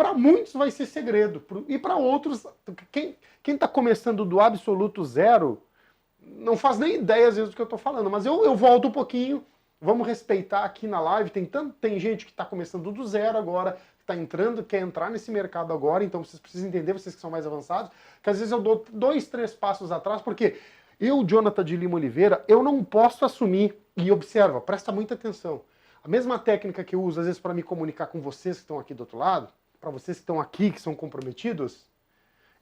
para muitos vai ser segredo, e para outros, quem está começando do absoluto zero, não faz nem ideia às vezes do que eu estou falando, mas eu volto um pouquinho, vamos respeitar aqui na live, tem gente que está começando do zero agora, que está entrando, quer entrar nesse mercado agora, então vocês precisam entender, vocês que são mais avançados, que às vezes eu dou 2, 3 passos atrás, porque eu, Jonathan de Lima Oliveira, eu não posso assumir, e observa, presta muita atenção, a mesma técnica que eu uso às vezes para me comunicar com vocês que estão aqui do outro lado, para vocês que estão aqui, que são comprometidos,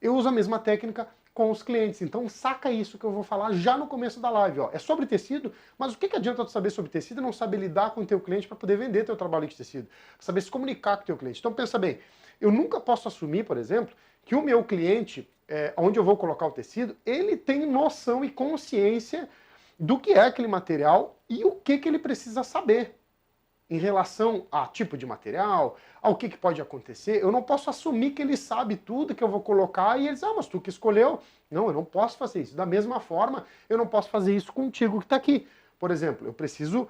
eu uso a mesma técnica com os clientes. Então saca isso que eu vou falar já no começo da live. Ó. É sobre tecido, mas o que adianta tu saber sobre tecido e não saber lidar com o teu cliente para poder vender teu trabalho de tecido? Saber se comunicar com o teu cliente. Então pensa bem, eu nunca posso assumir, por exemplo, que o meu cliente, onde eu vou colocar o tecido, ele tem noção e consciência do que é aquele material e o que ele precisa saber em relação a tipo de material, ao que pode acontecer. Eu não posso assumir que ele sabe tudo que eu vou colocar e eles, mas tu que escolheu. Não, eu não posso fazer isso. Da mesma forma, eu não posso fazer isso contigo que está aqui. Por exemplo, eu preciso,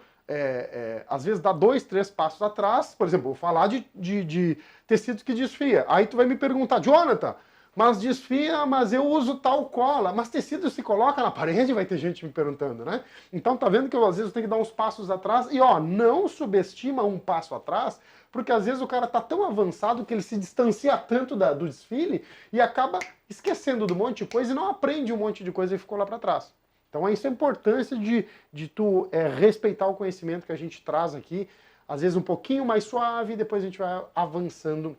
às vezes, dar 2, 3 passos atrás. Por exemplo, vou falar de tecidos que desfia. Aí tu vai me perguntar, Jonathan, mas desfia, mas eu uso tal cola. Mas tecido se coloca na parede, vai ter gente me perguntando, né? Então tá vendo que eu às vezes tenho que dar uns passos atrás. E ó, não subestima um passo atrás, porque às vezes o cara tá tão avançado que ele se distancia tanto do desfile e acaba esquecendo do monte de coisa e não aprende um monte de coisa e ficou lá para trás. Então é isso a importância de tu respeitar o conhecimento que a gente traz aqui, às vezes um pouquinho mais suave, e depois a gente vai avançando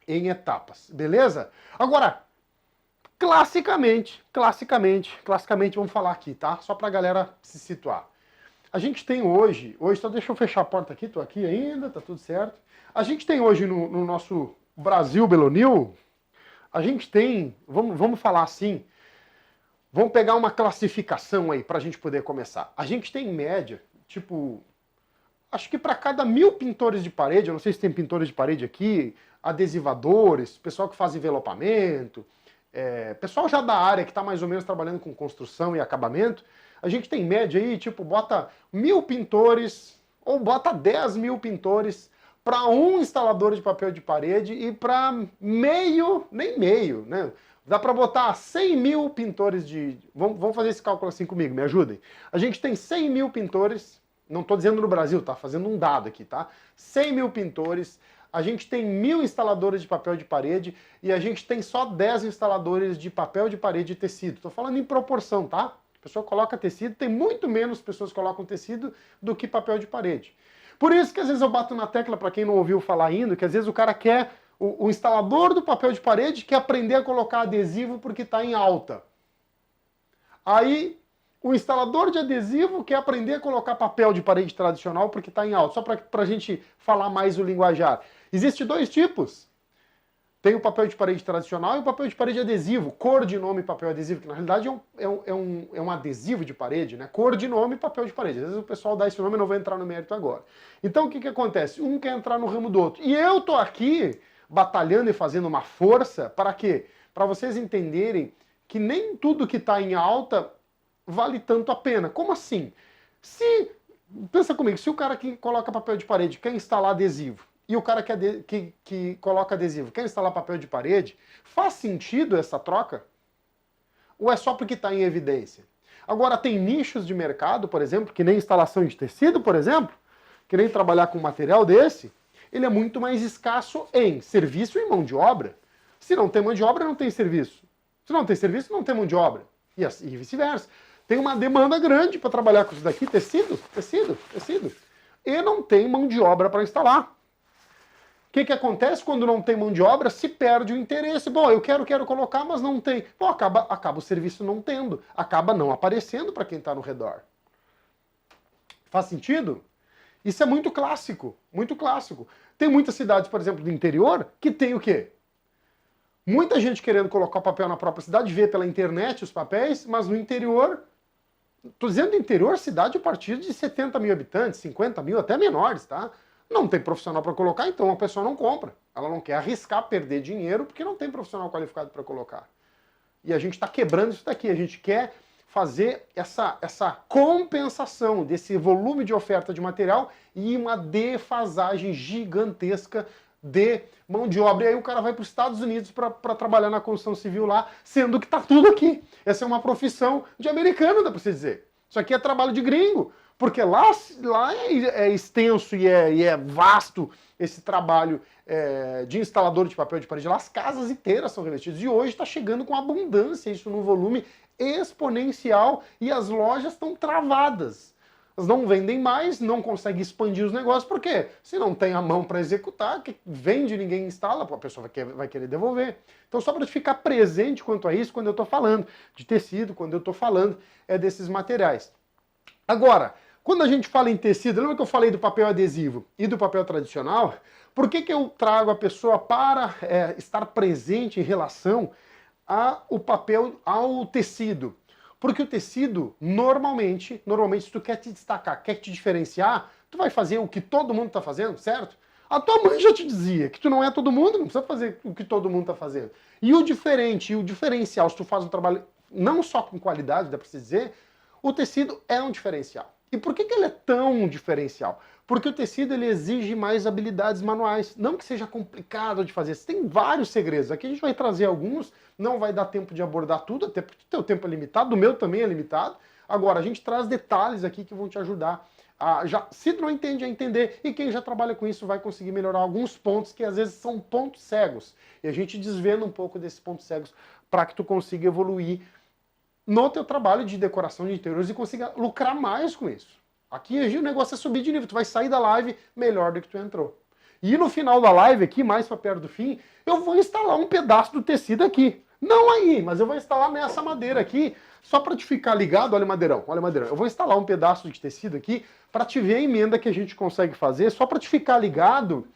em etapas, beleza? Agora, classicamente, vamos falar aqui, tá? Só pra galera se situar. A gente tem hoje só deixa eu fechar a porta aqui, tô aqui ainda, tá tudo certo. A gente tem hoje no nosso Brasil Belonil, a gente tem, vamos falar assim, vamos pegar uma classificação aí pra gente poder começar. A gente tem em média, tipo, acho que para cada 1000 pintores de parede, eu não sei se tem pintores de parede aqui, adesivadores, pessoal que faz envelopamento, pessoal já da área que está mais ou menos trabalhando com construção e acabamento, a gente tem em média aí, tipo, bota 1000 pintores ou bota 10.000 pintores para um instalador de papel de parede e para nem meio, né? Dá para botar 100.000 pintores de... Vamos fazer esse cálculo assim comigo, me ajudem. A gente tem 100.000 pintores, não estou dizendo no Brasil, tá? Fazendo um dado aqui, tá? 100.000 pintores, a gente tem 1000 instaladores de papel de parede e a gente tem só 10 instaladores de papel de parede e tecido. Estou falando em proporção, tá? A pessoa coloca tecido, tem muito menos pessoas que colocam tecido do que papel de parede. Por isso que às vezes eu bato na tecla, para quem não ouviu falar ainda, que às vezes o cara quer, o instalador do papel de parede quer aprender a colocar adesivo porque está em alta. Aí o instalador de adesivo quer aprender a colocar papel de parede tradicional porque está em alta. Só para a gente falar mais o linguajar. Existem 2 tipos. Tem o papel de parede tradicional e o papel de parede adesivo. Cor de nome papel adesivo, que na realidade é um adesivo de parede, né? Cor de nome papel de parede. Às vezes o pessoal dá esse nome e não vou entrar no mérito agora. Então o que acontece? Um quer entrar no ramo do outro. E eu tô aqui batalhando e fazendo uma força para quê? Para vocês entenderem que nem tudo que está em alta vale tanto a pena. Como assim? Pensa comigo, se o cara que coloca papel de parede quer instalar adesivo, e o cara que coloca adesivo quer instalar papel de parede, faz sentido essa troca? Ou é só porque está em evidência? Agora, tem nichos de mercado, por exemplo, que nem instalação de tecido, por exemplo, que nem trabalhar com material desse, ele é muito mais escasso em serviço e mão de obra. Se não tem mão de obra, não tem serviço. Se não tem serviço, não tem mão de obra. E vice-versa. Tem uma demanda grande para trabalhar com isso daqui, tecido. E não tem mão de obra para instalar. O que acontece quando não tem mão de obra? Se perde o interesse. Bom, eu quero colocar, mas não tem. Bom, acaba o serviço não tendo. Acaba não aparecendo para quem está no redor. Faz sentido? Isso é muito clássico, muito clássico. Tem muitas cidades, por exemplo, do interior, que tem o quê? Muita gente querendo colocar o papel na própria cidade, vê pela internet os papéis, mas no interior, estou dizendo interior, cidade a partir de 70.000 habitantes, 50.000, até menores, tá? Não tem profissional para colocar, então a pessoa não compra. Ela não quer arriscar perder dinheiro porque não tem profissional qualificado para colocar. E a gente está quebrando isso daqui, a gente quer fazer essa compensação desse volume de oferta de material e uma defasagem gigantesca de mão de obra. E aí o cara vai para os Estados Unidos para trabalhar na construção civil lá, sendo que tá tudo aqui. Essa é uma profissão de americano, dá para você dizer. Isso aqui é trabalho de gringo, porque lá é extenso e é vasto esse trabalho de instalador de papel de parede. Lá as casas inteiras são revestidas. E hoje está chegando com abundância isso num volume exponencial e as lojas estão travadas. Elas não vendem mais, não conseguem expandir os negócios, por quê? Se não tem a mão para executar, que vende, ninguém instala, a pessoa vai querer devolver. Então só para ficar presente quanto a isso, quando eu estou falando de tecido, quando eu estou falando desses materiais. Agora, quando a gente fala em tecido, lembra que eu falei do papel adesivo e do papel tradicional? Por que eu trago a pessoa para estar presente em relação ao tecido? Porque o tecido, normalmente, se tu quer te destacar, quer te diferenciar, tu vai fazer o que todo mundo está fazendo, certo? A tua mãe já te dizia que tu não é todo mundo, não precisa fazer o que todo mundo está fazendo. E o diferente, o diferencial, se tu faz um trabalho não só com qualidade, dá para se dizer, o tecido é um diferencial. E por que ele é tão diferencial? Porque o tecido ele exige mais habilidades manuais. Não que seja complicado de fazer, tem vários segredos. Aqui a gente vai trazer alguns, não vai dar tempo de abordar tudo, até porque o teu tempo é limitado, o meu também é limitado. Agora, a gente traz detalhes aqui que vão te ajudar se tu não entende, a entender. E quem já trabalha com isso vai conseguir melhorar alguns pontos que às vezes são pontos cegos. E a gente desvenda um pouco desses pontos cegos para que tu consiga evoluir no teu trabalho de decoração de interiores e consiga lucrar mais com isso. Aqui o negócio é subir de nível, tu vai sair da live melhor do que tu entrou. E no final da live aqui, mais para perto do fim, eu vou instalar um pedaço do tecido aqui. Não aí, mas eu vou instalar nessa madeira aqui, só para te ficar ligado. Olha o madeirão, olha o madeirão. Eu vou instalar um pedaço de tecido aqui para te ver a emenda que a gente consegue fazer, só para te ficar ligado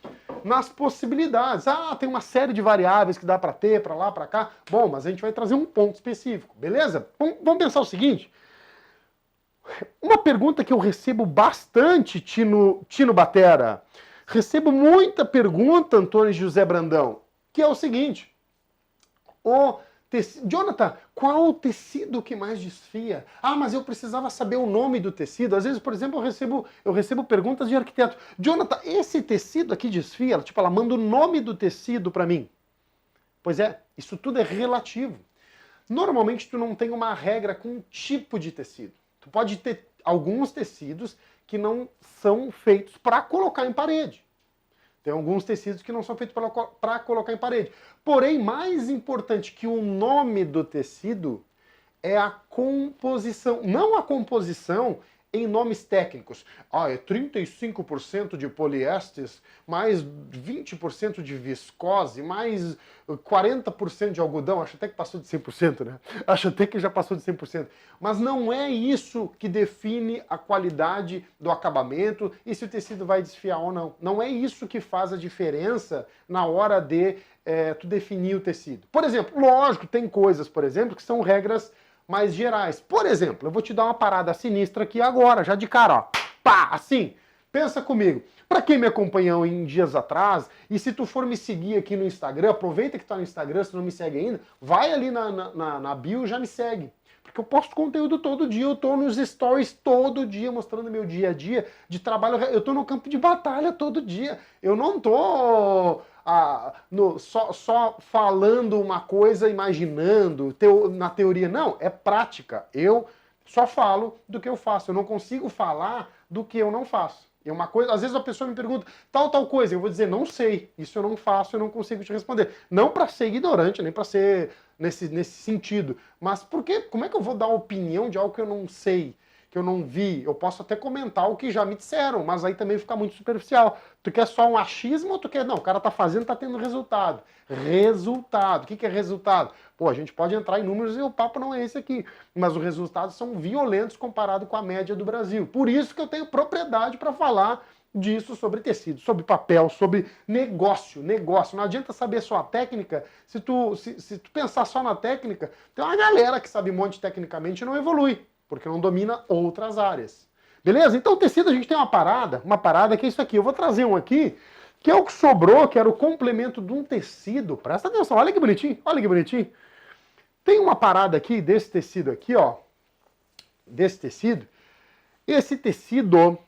nas possibilidades. Ah, tem uma série de variáveis que dá para ter, para lá, para cá. Bom, mas a gente vai trazer um ponto específico, beleza? Vamos pensar o seguinte. Uma pergunta que eu recebo bastante, Tino Batera. Recebo muita pergunta, Antônio José Brandão, que é o seguinte. Jonathan, qual o tecido que mais desfia? Ah, mas eu precisava saber o nome do tecido. Às vezes, por exemplo, eu recebo perguntas de arquiteto. Jonathan, esse tecido aqui desfia? Tipo, ela manda o nome do tecido para mim. Pois é, isso tudo é relativo. Normalmente, tu não tem uma regra com um tipo de tecido. Tu pode ter alguns tecidos que não são feitos para colocar em parede. Tem alguns tecidos que não são feitos para colocar em parede. Porém, mais importante que o nome do tecido é a composição. Não a composição em nomes técnicos. Ah, é 35% de poliésteres, mais 20% de viscose, mais 40% de algodão. Acho até que passou de 100%, né? Acho até que já passou de 100%. Mas não é isso que define a qualidade do acabamento e se o tecido vai desfiar ou não. Não é isso que faz a diferença na hora de tu definir o tecido. Por exemplo, lógico, tem coisas, por exemplo, que são regras mais gerais. Por exemplo, eu vou te dar uma parada sinistra aqui agora, já de cara, ó. Pá, assim. Pensa comigo. Para quem me acompanhou em dias atrás, e se tu for me seguir aqui no Instagram, aproveita que tá no Instagram, se não me segue ainda, vai ali na bio e já me segue. Porque eu posto conteúdo todo dia, eu tô nos stories todo dia, mostrando meu dia a dia de trabalho. Eu tô no campo de batalha todo dia. Eu não tô só falando uma coisa, imaginando, na teoria. Não, é prática. Eu só falo do que eu faço. Eu não consigo falar do que eu não faço. É uma coisa, às vezes a pessoa me pergunta tal coisa, eu vou dizer, não sei, isso eu não faço, eu não consigo te responder. Não para ser ignorante, nem para ser nesse sentido, mas como é que eu vou dar opinião de algo que eu não sei, que eu não vi? Eu posso até comentar o que já me disseram, mas aí também fica muito superficial. Tu quer só um achismo ou tu quer, não, o cara tá fazendo, tá tendo resultado. Resultado, o que é resultado? Pô, a gente pode entrar em números e o papo não é esse aqui, mas os resultados são violentos comparado com a média do Brasil. Por isso que eu tenho propriedade para falar disso, sobre tecido, sobre papel, sobre negócio. Não adianta saber só a técnica, se tu pensar só na técnica, tem uma galera que sabe um monte tecnicamente e não evolui, porque não domina outras áreas. Beleza? Então o tecido a gente tem uma parada que é isso aqui. Eu vou trazer um aqui, que é o que sobrou, que era o complemento de um tecido. Presta atenção, olha que bonitinho, olha que bonitinho. Tem uma parada aqui, desse tecido aqui, ó. Desse tecido. Esse tecido,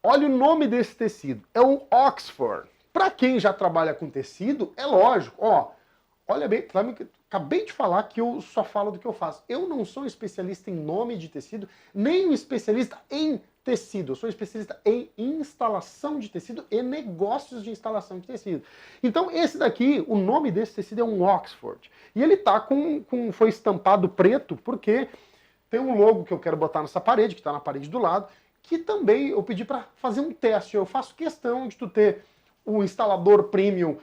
olha o nome desse tecido. É o Oxford. Para quem já trabalha com tecido, é lógico. Ó, olha bem, acabei de falar que eu só falo do que eu faço. Eu não sou um especialista em nome de tecido, nem um especialista em tecido. Eu sou um especialista em instalação de tecido e negócios de instalação de tecido. Então esse daqui, o nome desse tecido é um Oxford. E ele tá foi estampado preto porque tem um logo que eu quero botar nessa parede, que está na parede do lado, que também eu pedi para fazer um teste. Eu faço questão de tu ter o instalador premium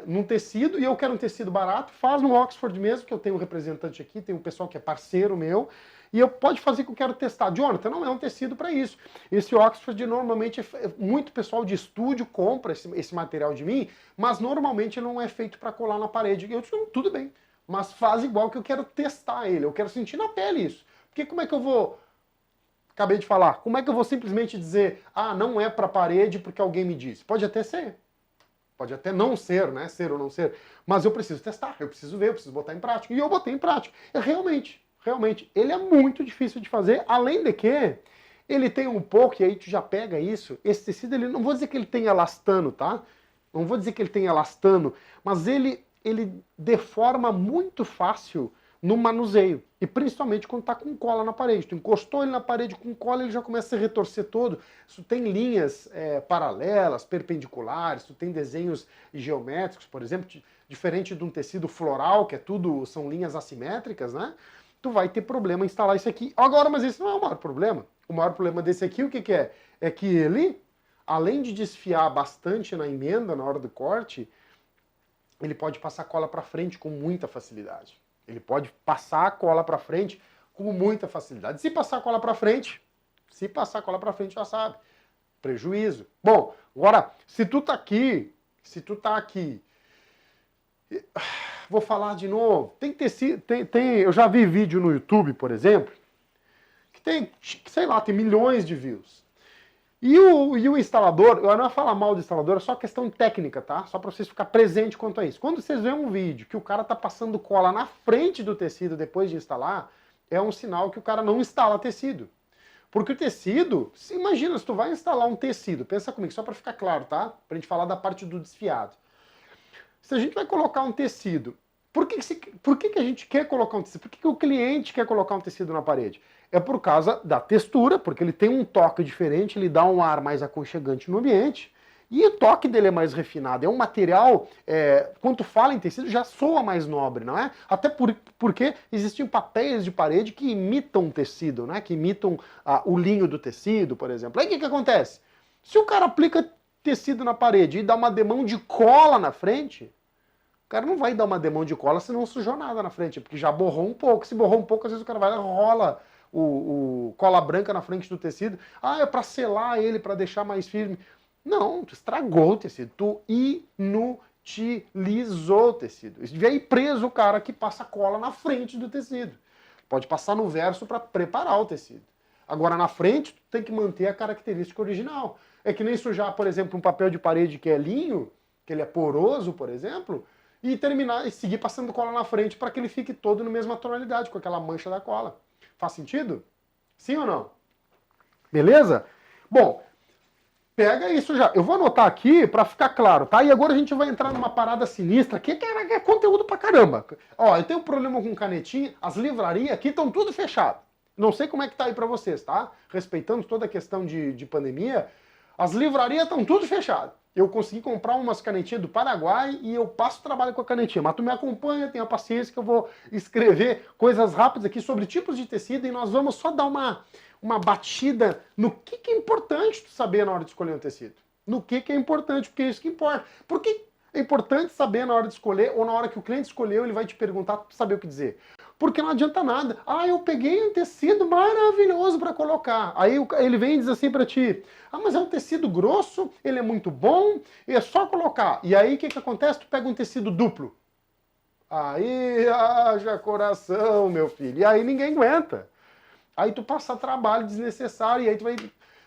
num tecido, e eu quero um tecido barato, faz no Oxford mesmo, que eu tenho um representante aqui, tem um pessoal que é parceiro meu, e eu pode fazer que eu quero testar. Jonathan, não é um tecido para isso. Esse Oxford normalmente, muito pessoal de estúdio compra esse material de mim, mas normalmente não é feito para colar na parede. Eu disse, tudo bem, mas faz igual, que eu quero testar ele, eu quero sentir na pele isso. Porque como é que eu vou... Acabei de falar, como é que eu vou simplesmente dizer, ah, não é para parede porque alguém me disse? Pode até ser. Pode até não ser, né? Ser ou não ser. Mas eu preciso testar, eu preciso ver, eu preciso botar em prática. E eu botei em prática. Realmente, ele é muito difícil de fazer, além de que ele tem um pouco, e aí tu já pega isso, esse tecido, ele não vou dizer que ele tem elastano, tá? Não vou dizer que ele tem elastano, mas ele deforma muito fácil no manuseio, e principalmente quando está com cola na parede. Tu encostou ele na parede com cola, ele já começa a se retorcer todo. Isso tem linhas paralelas, perpendiculares, tu tem desenhos geométricos, por exemplo, diferente de um tecido floral, que são linhas assimétricas, né? Tu vai ter problema em instalar isso aqui. Agora, mas esse não é o maior problema. O maior problema desse aqui, o que é? É que ele, além de desfiar bastante na emenda, na hora do corte, ele pode passar cola para frente com muita facilidade. Ele pode passar a cola para frente com muita facilidade. Se passar a cola para frente, já sabe. Prejuízo. Bom, agora, se tu tá aqui, vou falar de novo. Eu já vi vídeo no YouTube, por exemplo, que tem, sei lá, tem milhões de views. E o instalador, eu não vou falar mal do instalador, é só questão técnica, tá? Só para vocês ficarem presentes quanto a isso. Quando vocês veem um vídeo que o cara tá passando cola na frente do tecido depois de instalar, é um sinal que o cara não instala tecido. Porque o tecido, imagina, se tu vai instalar um tecido, pensa comigo, só para ficar claro, tá? Pra gente falar da parte do desfiado. Se a gente vai colocar um tecido, por que a gente quer colocar um tecido? Por que o cliente quer colocar um tecido na parede? É por causa da textura, porque ele tem um toque diferente, ele dá um ar mais aconchegante no ambiente, e o toque dele é mais refinado. É um material, quando tu fala em tecido, já soa mais nobre, não é? Até porque existem papéis de parede que imitam tecido, né? Que imitam o linho do tecido, por exemplo. Aí o que acontece? Se o cara aplica tecido na parede e dá uma demão de cola na frente, o cara não vai dar uma demão de cola se não sujou nada na frente, porque já borrou um pouco. Se borrou um pouco, às vezes o cara vai lá e rola o cola branca na frente do tecido. Ah, é para selar ele, para deixar mais firme. Não, tu estragou o tecido, tu inutilizou o tecido. Devia ir preso o cara que passa cola na frente do tecido. Pode passar no verso para preparar o tecido. Agora na frente, tu tem que manter a característica original. É que nem sujar, por exemplo, um papel de parede que é linho, que ele é poroso, por exemplo, e seguir passando cola na frente para que ele fique todo na mesma tonalidade, com aquela mancha da cola. Faz sentido? Sim ou não? Beleza? Bom, pega isso já. Eu vou anotar aqui para ficar claro, tá? E agora a gente vai entrar numa parada sinistra aqui, que é conteúdo pra caramba. Ó, eu tenho um problema com canetinha, as livrarias aqui estão tudo fechado. Não sei como é que tá aí para vocês, tá? Respeitando toda a questão de pandemia, as livrarias estão tudo fechadas. Eu consegui comprar umas canetinhas do Paraguai e eu passo trabalho com a canetinha. Mas tu me acompanha, tenha paciência que eu vou escrever coisas rápidas aqui sobre tipos de tecido e nós vamos só dar uma batida no que é importante tu saber na hora de escolher um tecido. No que é importante, porque é isso que importa. Por que é importante saber na hora de escolher ou na hora que o cliente escolheu, ele vai te perguntar, tu saber o que dizer. Porque não adianta nada. Ah, eu peguei um tecido maravilhoso para colocar. Aí ele vem e diz assim para ti, ah, mas é um tecido grosso, ele é muito bom, é só colocar. E aí o que acontece? Tu pega um tecido duplo. Aí haja coração, meu filho. E aí ninguém aguenta. Aí tu passa trabalho desnecessário e aí tu vai...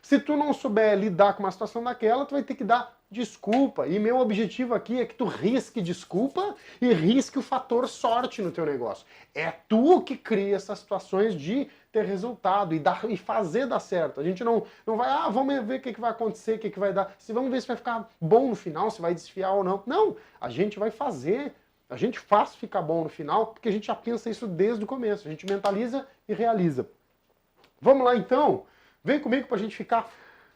Se tu não souber lidar com uma situação daquela, tu vai ter que dar desculpa. E meu objetivo aqui é que tu risque desculpa e risque o fator sorte no teu negócio. É tu que cria essas situações de ter resultado e fazer dar certo. A gente não vai, vamos ver o que vai acontecer, o que vai dar. Vamos ver se vai ficar bom no final, se vai desfiar ou não. Não, a gente vai fazer. A gente faz ficar bom no final, porque a gente já pensa isso desde o começo. A gente mentaliza e realiza. Vamos lá então? Vem comigo pra gente ficar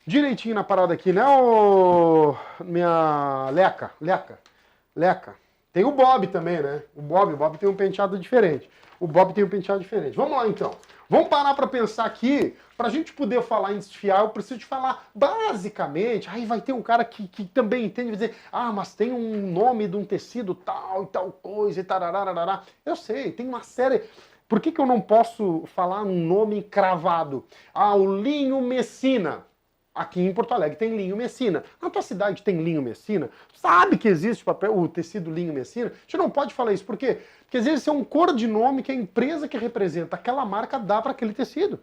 direitinho na parada aqui, né, ô... minha Leca. Tem o Bob também, né? O Bob tem um penteado diferente. Vamos lá então. Vamos parar para pensar aqui. Para a gente poder falar em desfiar, eu preciso te falar basicamente. Aí vai ter um cara que também entende e vai dizer: mas tem um nome de um tecido tal e tal coisa e tarararará. Eu sei, tem uma série. Por que eu não posso falar um nome cravado? O linho Messina. Aqui em Porto Alegre tem linho Messina. Na tua cidade tem linho Messina? Sabe que existe o tecido linho Messina? A gente não pode falar isso. Por quê? Porque às vezes é um codinome que a empresa que representa aquela marca dá para aquele tecido.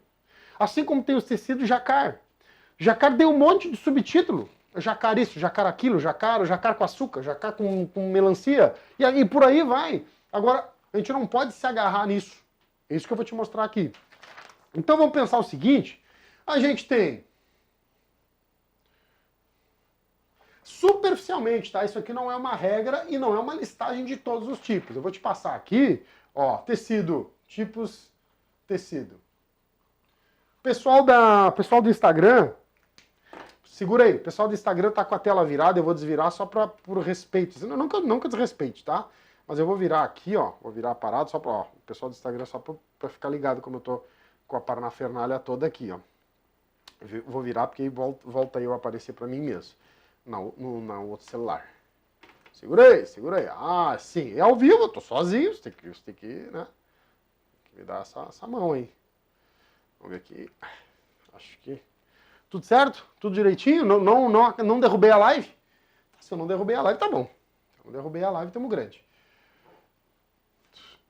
Assim como tem os tecidos Jacar. Jacar deu um monte de subtítulo. Jacar isso, jacar aquilo, jacar com açúcar, jacar com melancia. E por aí vai. Agora, a gente não pode se agarrar nisso. É isso que eu vou te mostrar aqui. Então vamos pensar o seguinte. A gente tem... Superficialmente, tá? Isso aqui não é uma regra e não é uma listagem de todos os tipos. Eu vou te passar aqui, ó, tecido, tipos, tecido. Pessoal do Instagram, segura aí. O pessoal do Instagram tá com a tela virada, eu vou desvirar só por respeito. Não que eu desrespeite, tá? Mas eu vou virar aqui, ó, vou virar a parada só o pessoal do Instagram só pra ficar ligado como eu tô com a parafernália toda aqui, ó. Eu vou virar porque aí volta eu a aparecer pra mim mesmo. No outro celular. Segura aí. Sim, é ao vivo, eu tô sozinho, você tem que, né? Tem que me dar essa mão aí. Vamos ver aqui. Acho que... Tudo certo? Tudo direitinho? Não derrubei a live? Se eu não derrubei a live, tá bom. Se eu não derrubei a live, tamo grande.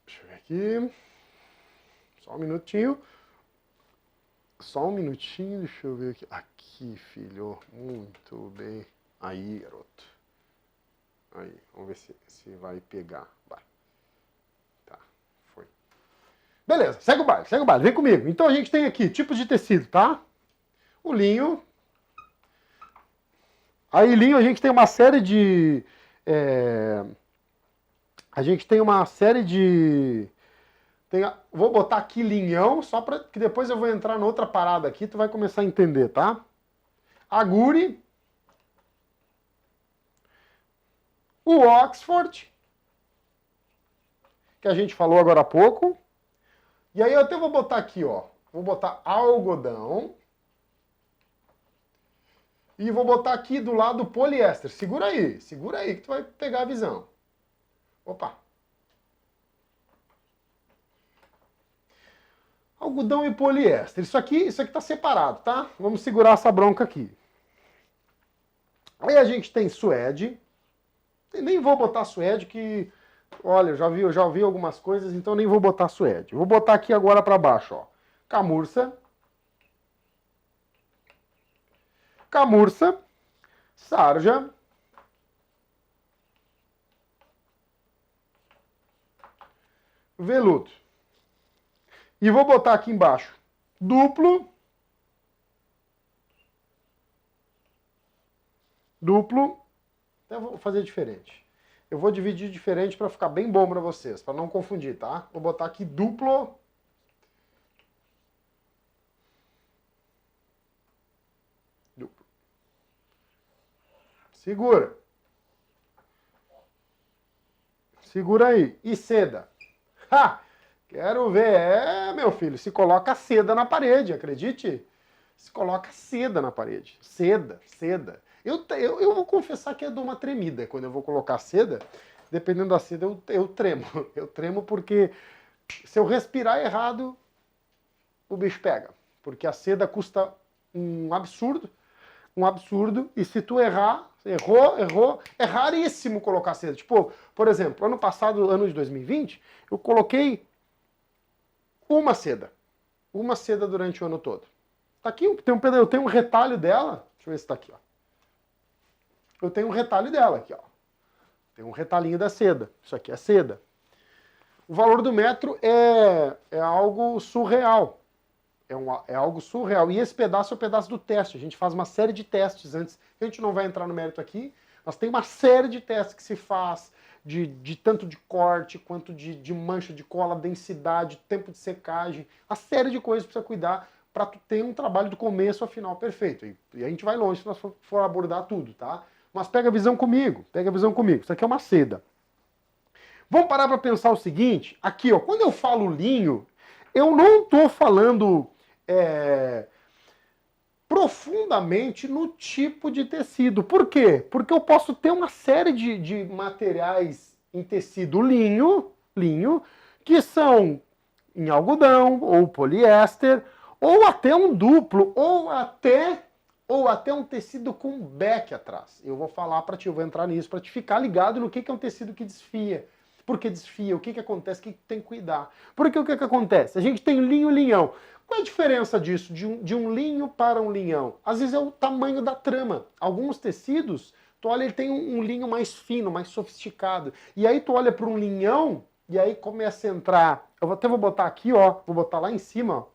Deixa eu ver aqui. Só um minutinho, deixa eu ver aqui. Aqui, filho. Muito bem. Aí, garoto. Aí, vamos ver se vai pegar. Vai. Tá, foi. Beleza, segue o baile, vem comigo. Então a gente tem aqui tipos de tecido, tá? O linho. Aí, linho, a gente tem uma série de... Vou botar aqui linhão, só para que depois eu vou entrar na outra parada aqui, tu vai começar a entender, tá? Aguri. O Oxford, que a gente falou agora há pouco. E aí eu até vou botar aqui, ó. Vou botar algodão. E vou botar aqui do lado poliéster. Segura aí que tu vai pegar a visão. Opa. Algodão e poliéster. Isso aqui tá separado, tá? Vamos segurar essa bronca aqui. Aí a gente tem suede. Eu nem vou botar suede que... Olha, eu já ouvi algumas coisas, então nem vou botar suede. Vou botar aqui agora para baixo, ó. Camurça. Sarja. Veludo. E vou botar aqui embaixo duplo. Então eu vou fazer diferente. Eu vou dividir diferente para ficar bem bom para vocês, para não confundir, tá? Vou botar aqui duplo. Segura. Segura aí. E seda. Ha! Quero ver. Meu filho, se coloca seda na parede, acredite. Se coloca seda na parede. Seda. Eu vou confessar que eu dou uma tremida quando eu vou colocar seda. Dependendo da seda, eu tremo. Eu tremo porque se eu respirar errado, o bicho pega. Porque a seda custa um absurdo. E se tu errou, é raríssimo colocar seda. Tipo, por exemplo, ano passado, ano de 2020, eu coloquei uma seda durante o ano todo. Tá aqui, eu tenho um retalho dela, deixa eu ver se tá aqui, ó. eu tenho um retalho dela aqui, ó. Tem um retalhinho da seda. Isso aqui é seda. O valor do metro é algo surreal. É algo surreal. E esse pedaço é o pedaço do teste. A gente faz uma série de testes antes. A gente não vai entrar no mérito aqui, mas tem uma série de testes que se faz de tanto de corte, quanto de mancha de cola, densidade, tempo de secagem. Uma série de coisas que precisa cuidar para tu ter um trabalho do começo ao final perfeito. E a gente vai longe se nós for abordar tudo, tá? Mas pega a visão comigo, pega a visão comigo. Isso aqui é uma seda. Vamos parar para pensar o seguinte, aqui, ó, quando eu falo linho, eu não estou falando profundamente no tipo de tecido. Por quê? Porque eu posso ter uma série de materiais em tecido linho, que são em algodão, ou poliéster, ou até um duplo, ou até um tecido com beck atrás. Eu vou falar para ti, eu vou entrar nisso, para te ficar ligado no que é um tecido que desfia. Por que desfia? O que acontece? O que tem que cuidar? Porque o que acontece? A gente tem linho e linhão. Qual é a diferença disso, de um linho para um linhão? Às vezes é o tamanho da trama. Alguns tecidos, tu olha, ele tem um linho mais fino, mais sofisticado. E aí tu olha para um linhão, e aí começa a entrar... Eu até vou botar aqui, ó. Vou botar lá em cima, ó.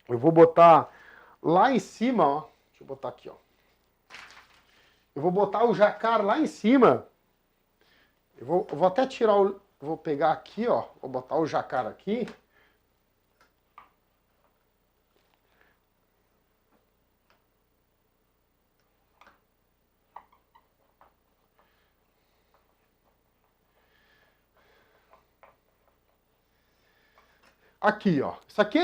Eu vou botar lá em cima, ó. Deixa eu botar aqui, ó. Eu vou botar o jacar lá em cima. Eu vou até tirar o... Vou pegar aqui, ó. Vou botar o jacar aqui. Aqui, ó. Isso aqui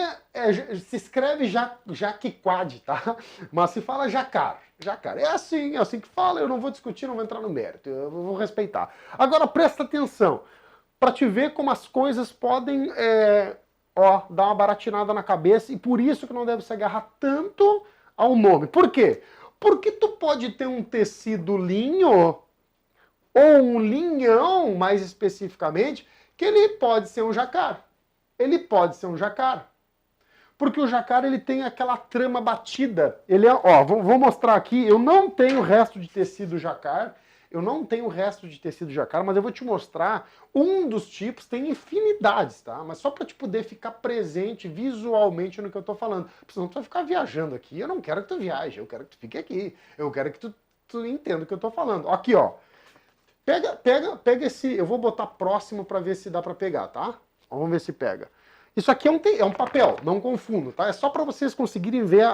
se escreve jaquiquade, tá? Mas se fala jacar. Jacar. É assim que fala. Eu não vou discutir, não vou entrar no mérito. Eu vou respeitar. Agora, presta atenção. Para te ver como as coisas podem, dar uma baratinada na cabeça. E por isso que não deve se agarrar tanto ao nome. Por quê? Porque tu pode ter um tecido linho, ou um linhão, mais especificamente, que ele pode ser um jacar. Ele pode ser um jacar. Porque o jacar, ele tem aquela trama batida. Ele é, ó, vou mostrar aqui, eu não tenho resto de tecido jacar, mas eu vou te mostrar um dos tipos, tem infinidades, tá? Mas só para te poder ficar presente visualmente no que eu tô falando. Porque senão tu vai ficar viajando aqui, eu não quero que tu viaje, eu quero que tu fique aqui, eu quero que tu entenda o que eu tô falando. Aqui, ó. Pega esse, eu vou botar próximo para ver se dá para pegar, tá? Vamos ver se pega. Isso aqui é um papel, não confundo, tá? É só para vocês conseguirem ver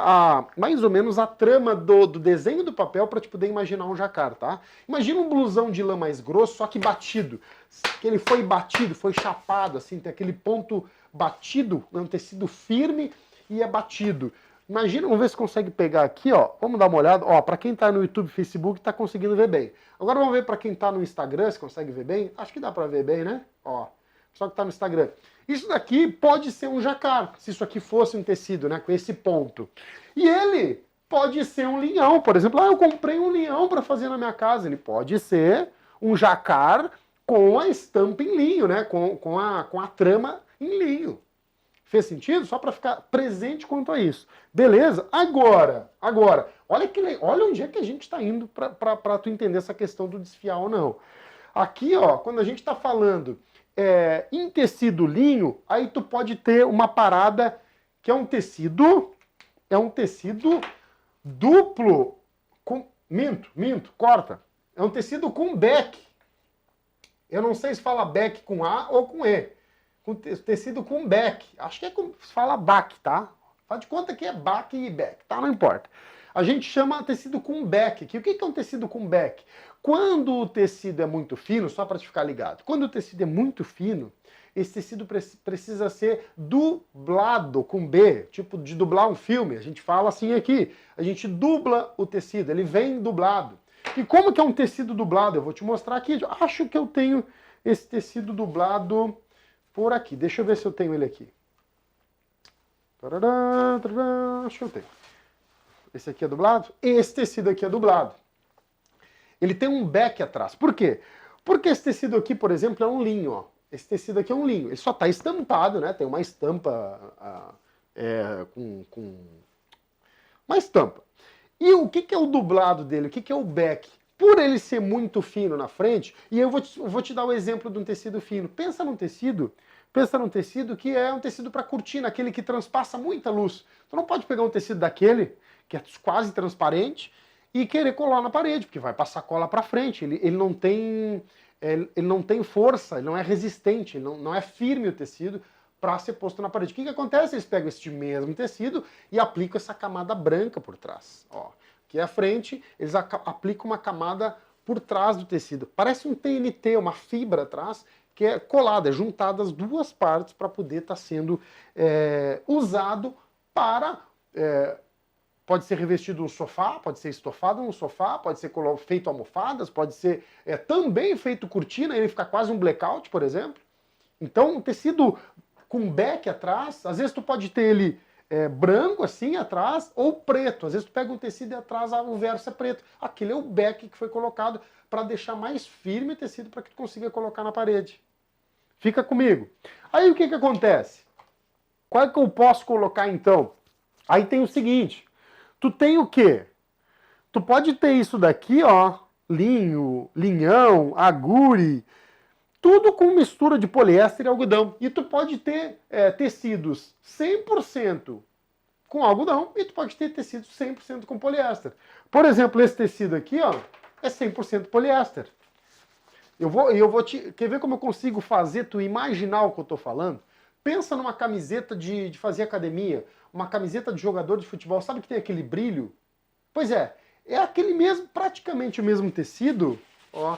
mais ou menos a trama do desenho do papel para te poder imaginar um jacar, tá? Imagina um blusão de lã mais grosso, só que batido. Que ele foi batido, foi chapado, assim, tem aquele ponto batido, um tecido firme e é batido. Imagina, vamos ver se consegue pegar aqui, ó. Vamos dar uma olhada. Ó, para quem tá no YouTube, Facebook, tá conseguindo ver bem. Agora vamos ver para quem tá no Instagram, se consegue ver bem. Acho que dá para ver bem, né? Ó. Só que está no Instagram. Isso daqui pode ser um jacar, se isso aqui fosse um tecido, né, com esse ponto. E ele pode ser um linhão, por exemplo. Eu comprei um linhão para fazer na minha casa. Ele pode ser um jacar com a estampa em linho, né, com a trama em linho. Fez sentido? Só para ficar presente quanto a isso. Beleza? Agora, olha onde é que a gente está indo para tu entender essa questão do desfiar ou não. Aqui, ó, quando a gente está falando em tecido linho, aí tu pode ter uma parada que é um tecido duplo, corta. É um tecido com beck. Eu não sei se fala beck com A ou com E. Tecido com beck. Acho que se fala back, tá? Faz de conta que é back e beck, tá? Não importa. A gente chama tecido com beck. O que é um tecido com beck? Quando o tecido é muito fino, só para te ficar ligado, quando o tecido é muito fino, esse tecido precisa ser dublado com B, tipo de dublar um filme. A gente fala assim aqui, a gente dubla o tecido, ele vem dublado. E como que é um tecido dublado? Eu vou te mostrar aqui. Eu acho que eu tenho esse tecido dublado por aqui. Deixa eu ver se eu tenho ele aqui. Acho que eu tenho. Esse aqui é dublado? Esse tecido aqui é dublado. Ele tem um beck atrás. Por quê? Porque esse tecido aqui, por exemplo, é um linho. Ó. Esse tecido aqui é um linho. Ele só está estampado, né? Tem uma estampa com uma estampa. E o que é o dublado dele? O que é o back? Por ele ser muito fino na frente, e eu vou te dar o exemplo de um tecido fino. Pensa num tecido que é um tecido para cortina, aquele que transpassa muita luz. Tu não pode pegar um tecido daquele, que é quase transparente, e querer colar na parede, porque vai passar cola para frente. Ele não tem força, ele não é resistente, não é firme o tecido para ser posto na parede. O que acontece? Eles pegam este mesmo tecido e aplicam essa camada branca por trás. Ó, aqui à frente, eles aplicam uma camada por trás do tecido. Parece um TNT, uma fibra atrás, que é colada, é juntada as duas partes para poder estar sendo usado para... pode ser revestido um sofá, pode ser estofado num sofá, pode ser feito almofadas, pode ser também feito cortina, ele fica quase um blackout, por exemplo. Então, um tecido com back atrás, às vezes tu pode ter ele branco assim atrás, ou preto. Às vezes tu pega um tecido e atrás o verso é preto. Aquele é o back que foi colocado para deixar mais firme o tecido para que tu consiga colocar na parede. Fica comigo. Aí o que acontece? Qual é que eu posso colocar então? Aí tem o seguinte, tu tem o quê? Tu pode ter isso daqui, ó, linho, linhão, agure, tudo com mistura de poliéster e algodão. E tu pode ter tecidos 100% com algodão e tu pode ter tecidos 100% com poliéster. Por exemplo, esse tecido aqui, ó, é 100% poliéster. Quer ver como eu consigo fazer tu imaginar o que eu tô falando? Pensa numa camiseta de fazer academia, uma camiseta de jogador de futebol, sabe que tem aquele brilho? Pois é aquele mesmo, praticamente o mesmo tecido, ó,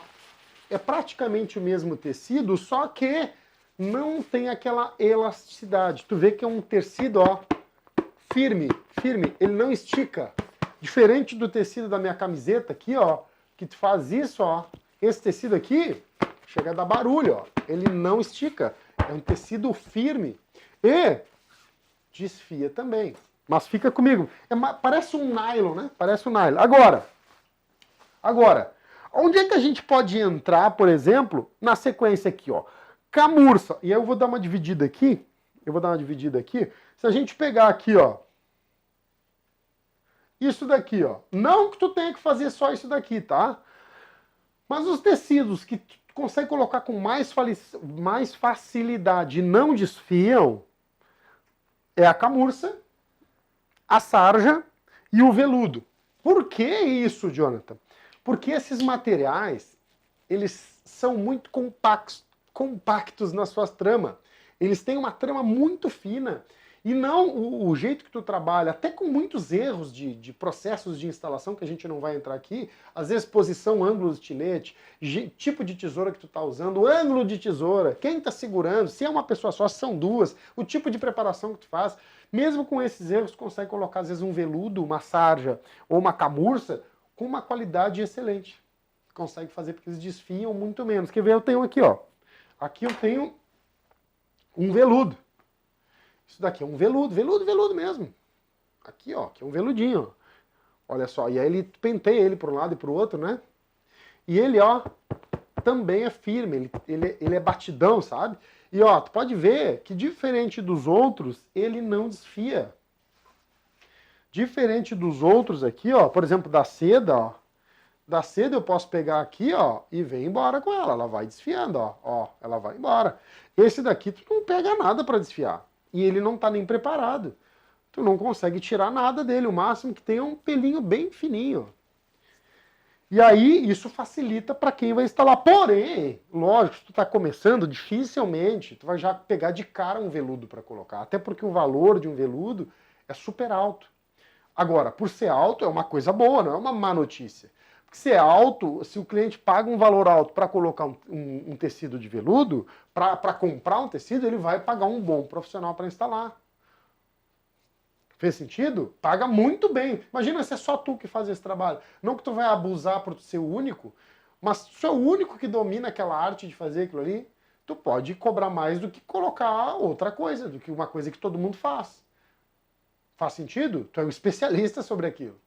é praticamente o mesmo tecido, só que não tem aquela elasticidade. Tu vê que é um tecido, ó, firme, ele não estica. Diferente do tecido da minha camiseta aqui, ó, que tu faz isso, ó, esse tecido aqui chega a dar barulho, ó, ele não estica. É um tecido firme e desfia também. Mas fica comigo. Parece um nylon, né? Parece um nylon. Agora, onde é que a gente pode entrar, por exemplo, na sequência aqui, ó? Camurça. E aí eu vou dar uma dividida aqui. Se a gente pegar aqui, ó, isso daqui, ó. Não que tu tenha que fazer só isso daqui, tá? Mas os tecidos que tu consegue colocar com mais facilidade e não desfiam é a camurça, a sarja e o veludo. Por que isso, Jonathan? Porque esses materiais, eles são muito compactos nas suas tramas. Eles têm uma trama muito fina. E não o jeito que tu trabalha, até com muitos erros de processos de instalação, que a gente não vai entrar aqui, às vezes posição, ângulo do estilete, tipo de tesoura que tu tá usando, ângulo de tesoura, quem tá segurando, se é uma pessoa só, se são duas, o tipo de preparação que tu faz, mesmo com esses erros, tu consegue colocar às vezes um veludo, uma sarja ou uma camurça com uma qualidade excelente. Consegue fazer porque eles desfiam muito menos. Quer ver? Eu tenho aqui, ó. Aqui eu tenho um veludo. Isso daqui é um veludo mesmo. Aqui, ó, que é um veludinho, ó. Olha só, e aí ele penteia ele para um lado e para o outro, né? E ele, ó, também é firme, ele é batidão, sabe? E ó, tu pode ver que diferente dos outros, ele não desfia. Diferente dos outros aqui, ó, por exemplo, da seda, ó. Da seda eu posso pegar aqui, ó, e vir embora com ela. Ela vai desfiando, ó, ela vai embora. Esse daqui tu não pega nada para desfiar. E ele não tá nem preparado. Tu não consegue tirar nada dele. O máximo que tem é um pelinho bem fininho. E aí, isso facilita para quem vai instalar. Porém, lógico, se tu tá começando, dificilmente tu vai já pegar de cara um veludo para colocar. Até porque o valor de um veludo é super alto. Agora, por ser alto, é uma coisa boa, não é uma má notícia. Porque se é alto, se o cliente paga um valor alto para colocar um tecido de veludo, para comprar um tecido, ele vai pagar um bom profissional para instalar. Fez sentido? Paga muito bem. Imagina se é só tu que faz esse trabalho. Não que tu vai abusar por ser o único, mas se é o único que domina aquela arte de fazer aquilo ali, tu pode cobrar mais do que colocar outra coisa, do que uma coisa que todo mundo faz. Faz sentido? Tu é um especialista sobre aquilo.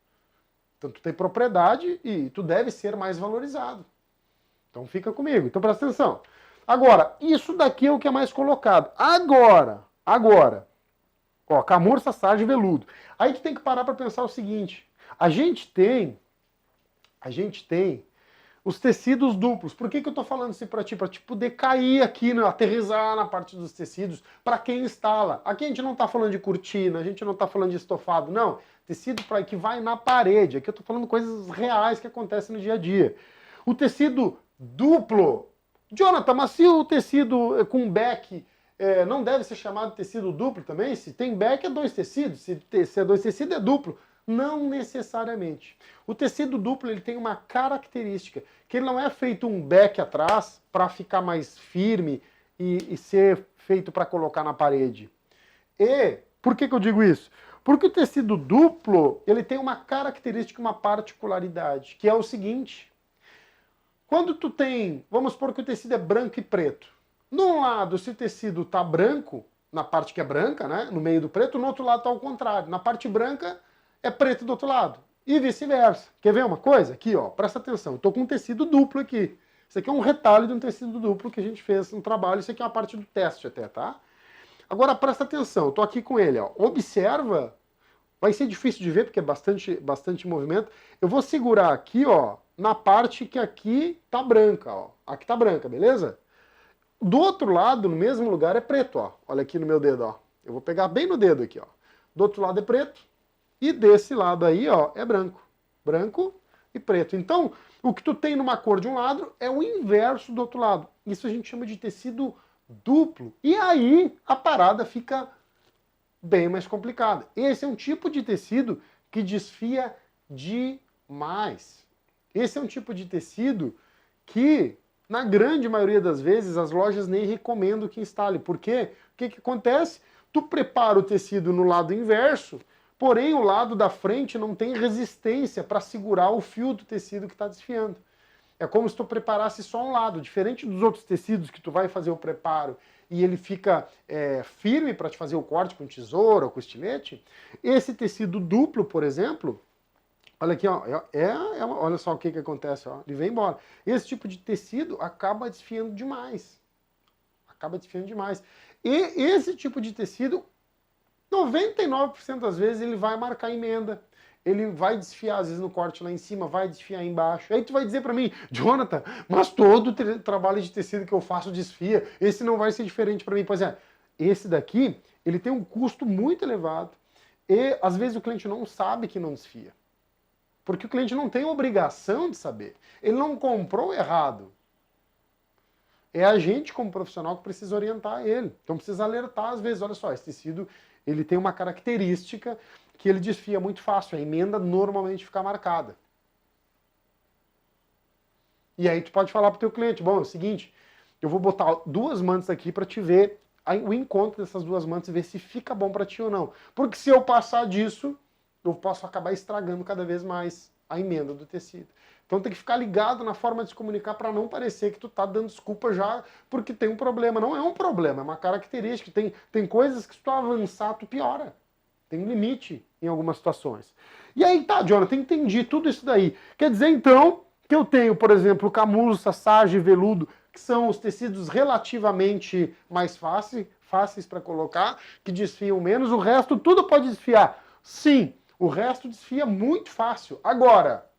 Então tu tem propriedade e tu deve ser mais valorizado. Então fica comigo. Então presta atenção. Agora, isso daqui é o que é mais colocado. Agora, ó, camurça, sarja e veludo. Aí tu tem que parar para pensar o seguinte. A gente tem os tecidos duplos. Por que eu estou falando isso para ti? Para te poder cair aqui, aterrissar na parte dos tecidos, para quem instala. Aqui a gente não está falando de cortina, a gente não está falando de estofado, não. Tecido que vai na parede. Aqui eu estou falando coisas reais que acontecem no dia a dia. O tecido duplo. Jonathan, mas se o tecido com back não deve ser chamado de tecido duplo também? Se tem back é dois tecidos, se é dois tecidos é duplo. Não necessariamente. O tecido duplo ele tem uma característica, que ele não é feito um back atrás para ficar mais firme e ser feito para colocar na parede. E por que eu digo isso? Porque o tecido duplo ele tem uma característica, uma particularidade, que é o seguinte. Quando tu tem, vamos supor que o tecido é branco e preto. Num lado, se o tecido está branco, na parte que é branca, né, no meio do preto, no outro lado está ao contrário. Na parte branca é preto do outro lado. E vice-versa. Quer ver uma coisa? Aqui, ó, presta atenção. Estou com um tecido duplo aqui. Isso aqui é um retalho de um tecido duplo que a gente fez no trabalho. Isso aqui é uma parte do teste até, tá? Agora, presta atenção. Estou aqui com ele, ó. Observa. Vai ser difícil de ver porque é bastante movimento. Eu vou segurar aqui, ó, na parte que aqui tá branca, ó. Aqui tá branca, beleza? Do outro lado, no mesmo lugar, é preto, ó. Olha aqui no meu dedo, ó. Eu vou pegar bem no dedo aqui, ó. Do outro lado é preto. E desse lado aí, ó, é branco. Branco e preto. Então, o que tu tem numa cor de um lado é o inverso do outro lado. Isso a gente chama de tecido duplo. E aí a parada fica bem mais complicada. Esse é um tipo de tecido que desfia demais. Esse é um tipo de tecido que, na grande maioria das vezes, as lojas nem recomendam que instale. Por quê? O que acontece? Tu prepara o tecido no lado inverso, porém, o lado da frente não tem resistência para segurar o fio do tecido que está desfiando. É como se tu preparasse só um lado. Diferente dos outros tecidos que tu vai fazer o preparo e ele fica firme para te fazer o corte com tesoura ou com estilete, esse tecido duplo, por exemplo, olha aqui, ó, olha só o que acontece, ó, ele vem embora. Esse tipo de tecido acaba desfiando demais. Acaba desfiando demais. E esse tipo de tecido 99% das vezes ele vai marcar emenda, ele vai desfiar às vezes no corte lá em cima, vai desfiar embaixo. Aí tu vai dizer para mim, Jonathan, mas todo trabalho de tecido que eu faço desfia, esse não vai ser diferente para mim. Pois é, esse daqui, ele tem um custo muito elevado e às vezes o cliente não sabe que não desfia. Porque o cliente não tem obrigação de saber. Ele não comprou errado. É a gente como profissional que precisa orientar ele. Então precisa alertar às vezes, olha só, esse tecido ele tem uma característica que ele desfia muito fácil, a emenda normalmente fica marcada. E aí tu pode falar para o teu cliente, bom, é o seguinte, eu vou botar duas mantas aqui para te ver o encontro dessas duas mantas e ver se fica bom para ti ou não. Porque se eu passar disso, eu posso acabar estragando cada vez mais a emenda do tecido. Então tem que ficar ligado na forma de se comunicar para não parecer que tu tá dando desculpa já porque tem um problema. Não é um problema, é uma característica. Tem coisas que se tu avançar, tu piora. Tem um limite em algumas situações. E aí tá, Jonathan, entendi tudo isso daí. Quer dizer então que eu tenho, por exemplo, camurça, sarja e veludo, que são os tecidos relativamente mais fáceis para colocar, que desfiam menos. O resto tudo pode desfiar. Sim, o resto desfia muito fácil. Agora,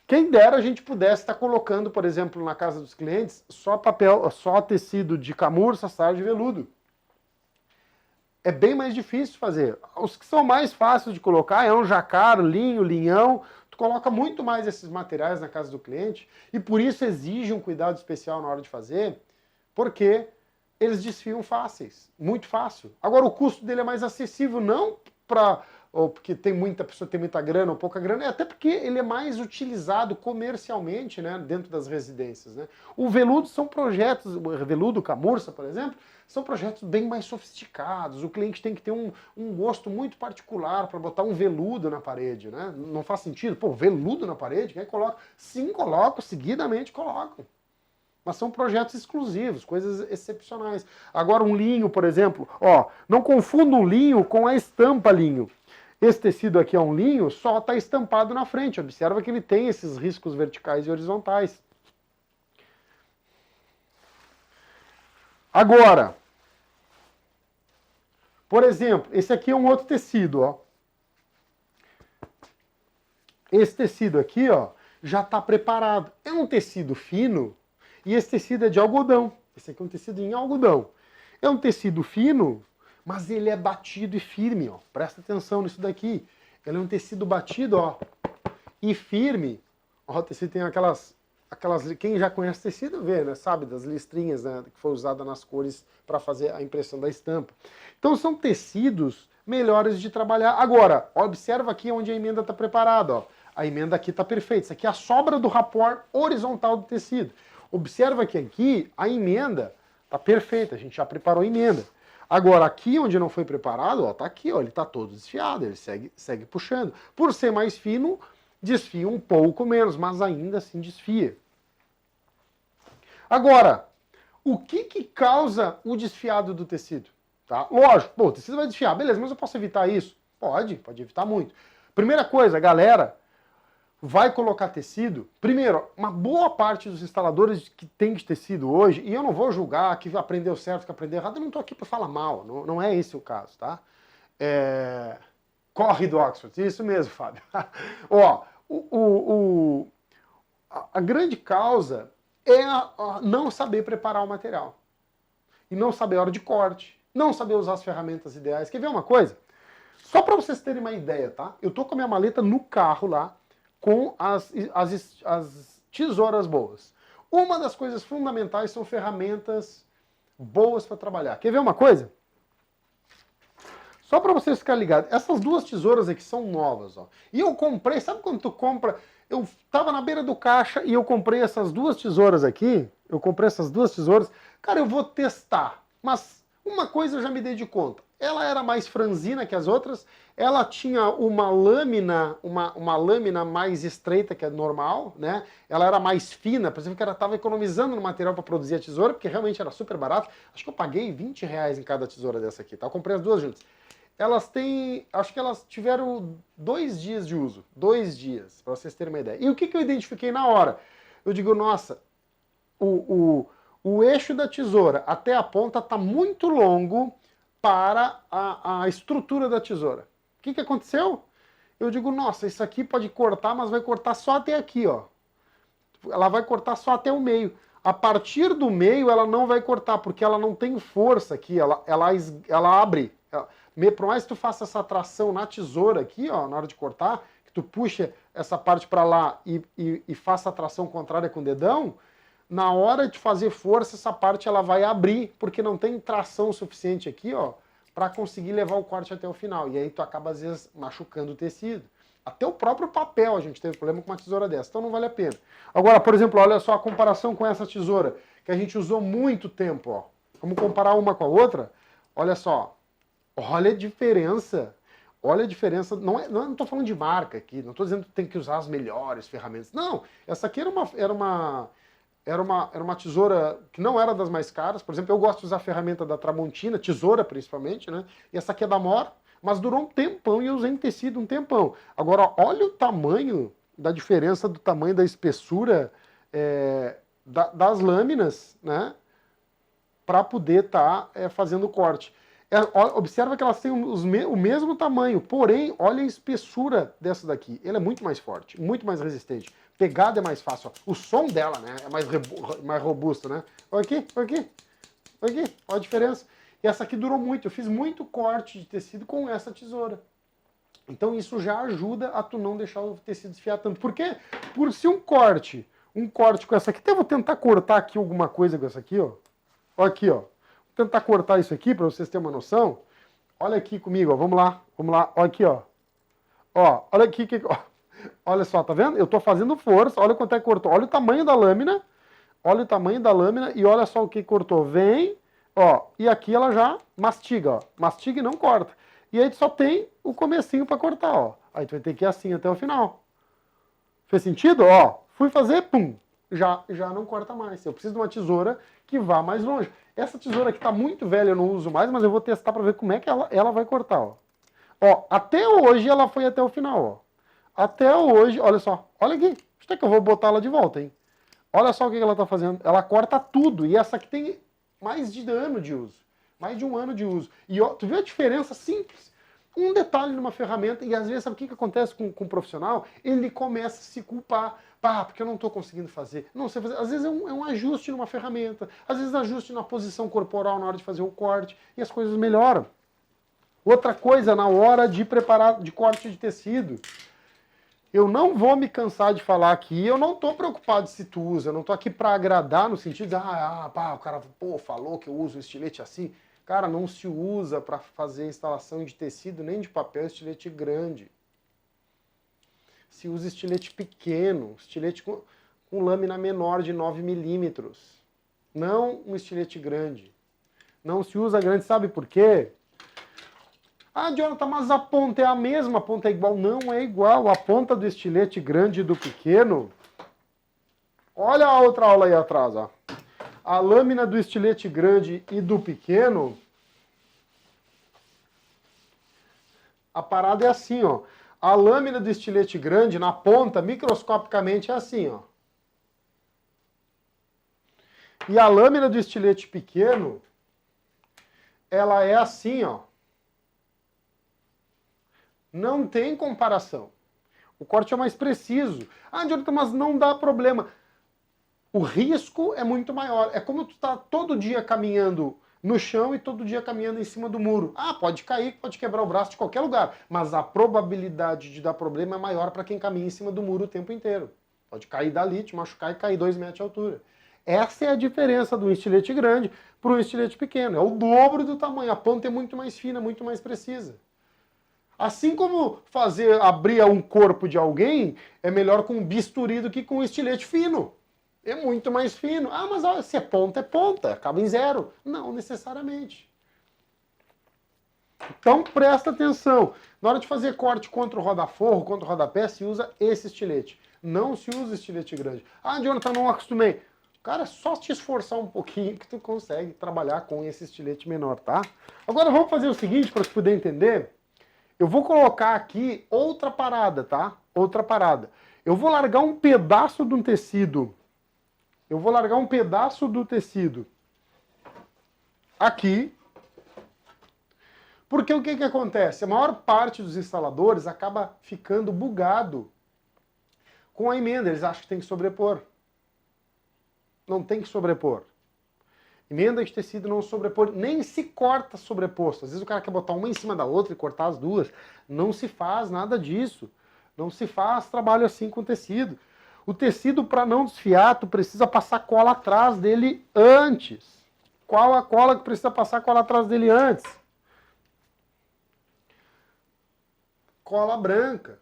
quem dera a gente pudesse estar colocando, por exemplo, na casa dos clientes, só tecido de camurça, sarja e veludo. É bem mais difícil de fazer. Os que são mais fáceis de colocar é um jacquard, linho, linhão. Tu coloca muito mais esses materiais na casa do cliente e por isso exige um cuidado especial na hora de fazer, porque eles desfiam fáceis, muito fácil. Agora o custo dele é mais acessível, não ou porque tem muita pessoa, tem muita grana ou pouca grana, até porque ele é mais utilizado comercialmente, né, dentro das residências, né? O veludo são projetos, o veludo, camurça, por exemplo, são projetos bem mais sofisticados. O cliente tem que ter um gosto muito particular para botar um veludo na parede, né? Não faz sentido, pô, veludo na parede, quem coloca? Sim, coloco, seguidamente coloco. Mas são projetos exclusivos, coisas excepcionais. Agora um linho, por exemplo, ó, não confunda um linho com a estampa linho. Esse tecido aqui é um linho, só está estampado na frente. Observa que ele tem esses riscos verticais e horizontais. Agora, por exemplo, esse aqui é um outro tecido, ó. esse tecido aqui, ó, já está preparado. É um tecido fino e esse tecido é de algodão. Esse aqui é um tecido em algodão. É um tecido fino, mas ele é batido e firme, ó. Presta atenção nisso daqui. Ele é um tecido batido, ó, e firme. Ó, o tecido tem aquelas... Quem já conhece tecido vê, né? Sabe, das listrinhas, né, que foi usada nas cores para fazer a impressão da estampa. Então são tecidos melhores de trabalhar. Agora, observa aqui onde a emenda está preparada, ó. A emenda aqui está perfeita. Isso aqui é a sobra do rapport horizontal do tecido. Observa que aqui a emenda está perfeita, a gente já preparou a emenda. Agora, aqui onde não foi preparado, ó, tá aqui, ó, ele está todo desfiado, ele segue puxando. Por ser mais fino, desfia um pouco menos, mas ainda assim desfia. Agora, o que causa o desfiado do tecido? Tá? Lógico, pô, o tecido vai desfiar, beleza, mas eu posso evitar isso? Pode evitar muito. Primeira coisa, galera, vai colocar tecido. Primeiro, uma boa parte dos instaladores que tem de tecido hoje, e eu não vou julgar que aprendeu certo, que aprendeu errado, eu não estou aqui para falar mal, não é esse o caso, tá? Corre do Oxford, isso mesmo, Fábio. Ó, a grande causa é não saber preparar o material. E não saber a hora de corte, não saber usar as ferramentas ideais. Quer ver uma coisa? Só para vocês terem uma ideia, tá? Eu tô com a minha maleta no carro lá, com as tesouras boas. Uma das coisas fundamentais são ferramentas boas para trabalhar. Quer ver uma coisa? Só para vocês ficarem ligados, essas duas tesouras aqui são novas, ó. E eu comprei, sabe quando tu compra? Eu tava na beira do caixa e eu comprei essas duas tesouras aqui. Eu comprei essas duas tesouras. Cara, eu vou testar. Mas uma coisa eu já me dei de conta. Ela era mais franzina que as outras. Ela tinha uma lâmina mais estreita que a normal, né? Ela era mais fina, por exemplo, que ela estava economizando no material para produzir a tesoura, porque realmente era super barato. Acho que eu paguei R$20 em cada tesoura dessa aqui, tá? Eu comprei as duas juntas. Elas têm, acho que elas tiveram 2 dias de uso, 2 dias, para vocês terem uma ideia. E o que eu identifiquei na hora? Eu digo, nossa, o eixo da tesoura até a ponta está muito longo para a estrutura da tesoura. O que aconteceu? Eu digo, nossa, isso aqui pode cortar, mas vai cortar só até aqui, ó. Ela vai cortar só até o meio. A partir do meio ela não vai cortar, porque ela não tem força aqui, ela abre. Por mais que tu faça essa tração na tesoura aqui, ó, na hora de cortar, que tu puxa essa parte para lá e faça a tração contrária com o dedão, na hora de fazer força, essa parte ela vai abrir, porque não tem tração suficiente aqui, ó, para conseguir levar o corte até o final. E aí tu acaba, às vezes, machucando o tecido. Até o próprio papel a gente teve problema com uma tesoura dessa, então não vale a pena. Agora, por exemplo, olha só a comparação com essa tesoura, que a gente usou muito tempo, ó. Vamos comparar uma com a outra? Olha só. Olha a diferença. Olha a diferença. Não estou falando de marca aqui, não estou dizendo que tem que usar as melhores ferramentas. Não, essa aqui era uma tesoura que não era das mais caras. Por exemplo, eu gosto de usar a ferramenta da Tramontina, tesoura principalmente, né? E essa aqui é da Mor, mas durou um tempão e eu usei em tecido um tempão. Agora, olha o tamanho da diferença do tamanho da espessura das lâminas, né? Para poder estar fazendo o corte. Observa que elas têm o mesmo tamanho, porém, olha a espessura dessa daqui. Ela é muito mais forte, muito mais resistente. Pegada é mais fácil. Ó. O som dela, né, é mais robusto, né? Olha aqui, olha aqui. Olha aqui, olha a diferença. E essa aqui durou muito. Eu fiz muito corte de tecido com essa tesoura. Então isso já ajuda a tu não deixar o tecido desfiar tanto. Por quê? Por se um corte com essa aqui, até vou tentar cortar aqui alguma coisa com essa aqui, ó. Olha aqui, ó. Tentar cortar isso aqui para vocês terem uma noção. Olha aqui comigo, ó. Vamos lá. Olha aqui, ó. Ó, olha aqui, ó. Olha só, tá vendo? Eu tô fazendo força. Olha quanto é que cortou. Olha o tamanho da lâmina. Olha o tamanho da lâmina e olha só o que cortou. Vem, ó, e aqui ela já mastiga, ó. Mastiga e não corta. E aí só tem o comecinho para cortar, ó. Aí tu vai ter que ir assim até o final. Fez sentido? Ó, fui fazer, pum. Já não corta mais. Eu preciso de uma tesoura que vá mais longe. Essa tesoura aqui tá muito velha, eu não uso mais, mas eu vou testar para ver como é que ela vai cortar, ó. Ó, até hoje ela foi até o final, ó. Até hoje, olha só. Olha aqui. Acho que eu vou botar ela de volta, hein. Olha só o que ela tá fazendo. Ela corta tudo. E essa aqui tem mais de ano de uso. Mais de 1 ano de uso. E ó, tu viu a diferença simples? um detalhe numa ferramenta, e às vezes sabe o que acontece com o profissional? Ele começa a se culpar. Porque eu não estou conseguindo fazer. Não sei fazer. Às vezes é um ajuste numa ferramenta, às vezes ajuste na posição corporal na hora de fazer o corte, e as coisas melhoram. Outra coisa, na hora de preparar, de corte de tecido, eu não vou me cansar de falar aqui, eu não estou preocupado se tu usa, eu não estou aqui para agradar no sentido de, o cara falou que eu uso estilete assim. Cara, não se usa para fazer instalação de tecido nem de papel estilete grande. Se usa estilete pequeno, estilete com lâmina menor de 9 milímetros. Não um estilete grande. Não se usa grande, sabe por quê? Jonathan, mas a ponta é a mesma, a ponta é igual. Não é igual. A ponta do estilete grande e do pequeno... Olha a outra aula aí atrás, ó. A lâmina do estilete grande e do pequeno... A parada é assim, ó. A lâmina do estilete grande, na ponta, microscopicamente, é assim, ó. E a lâmina do estilete pequeno, ela é assim, ó. Não tem comparação. O corte é mais preciso. Jonathan, mas não dá problema. O risco é muito maior. É como tu tá todo dia caminhando no chão e todo dia caminhando em cima do muro. Pode cair, pode quebrar o braço de qualquer lugar, mas a probabilidade de dar problema é maior para quem caminha em cima do muro o tempo inteiro. Pode cair dali, te machucar e cair 2 metros de altura. Essa é a diferença do estilete grande para um estilete pequeno. É o dobro do tamanho. A ponta é muito mais fina, muito mais precisa. Assim como abrir um corpo de alguém é melhor com um bisturi do que com um estilete fino. É muito mais fino. Mas se é ponta, acaba em 0. Não necessariamente. Então presta atenção. Na hora de fazer corte contra o rodaforro, contra o rodapé, se usa esse estilete. Não se usa estilete grande. Jonathan, não acostumei. Cara, é só te esforçar um pouquinho que tu consegue trabalhar com esse estilete menor, tá? Agora vamos fazer o seguinte, para você poder entender. Eu vou colocar aqui outra parada, tá? Outra parada. Eu vou largar um pedaço de um tecido. Aqui. Porque o que acontece? A maior parte dos instaladores acaba ficando bugado com a emenda. Eles acham que tem que sobrepor. Não tem que sobrepor. Emenda de tecido não sobrepor, nem se corta sobreposto. Às vezes o cara quer botar uma em cima da outra e cortar as duas. Não se faz nada disso. Não se faz trabalho assim com tecido. O tecido, para não desfiar, tu precisa passar cola atrás dele antes. Qual a cola que precisa passar cola atrás dele antes? Cola branca.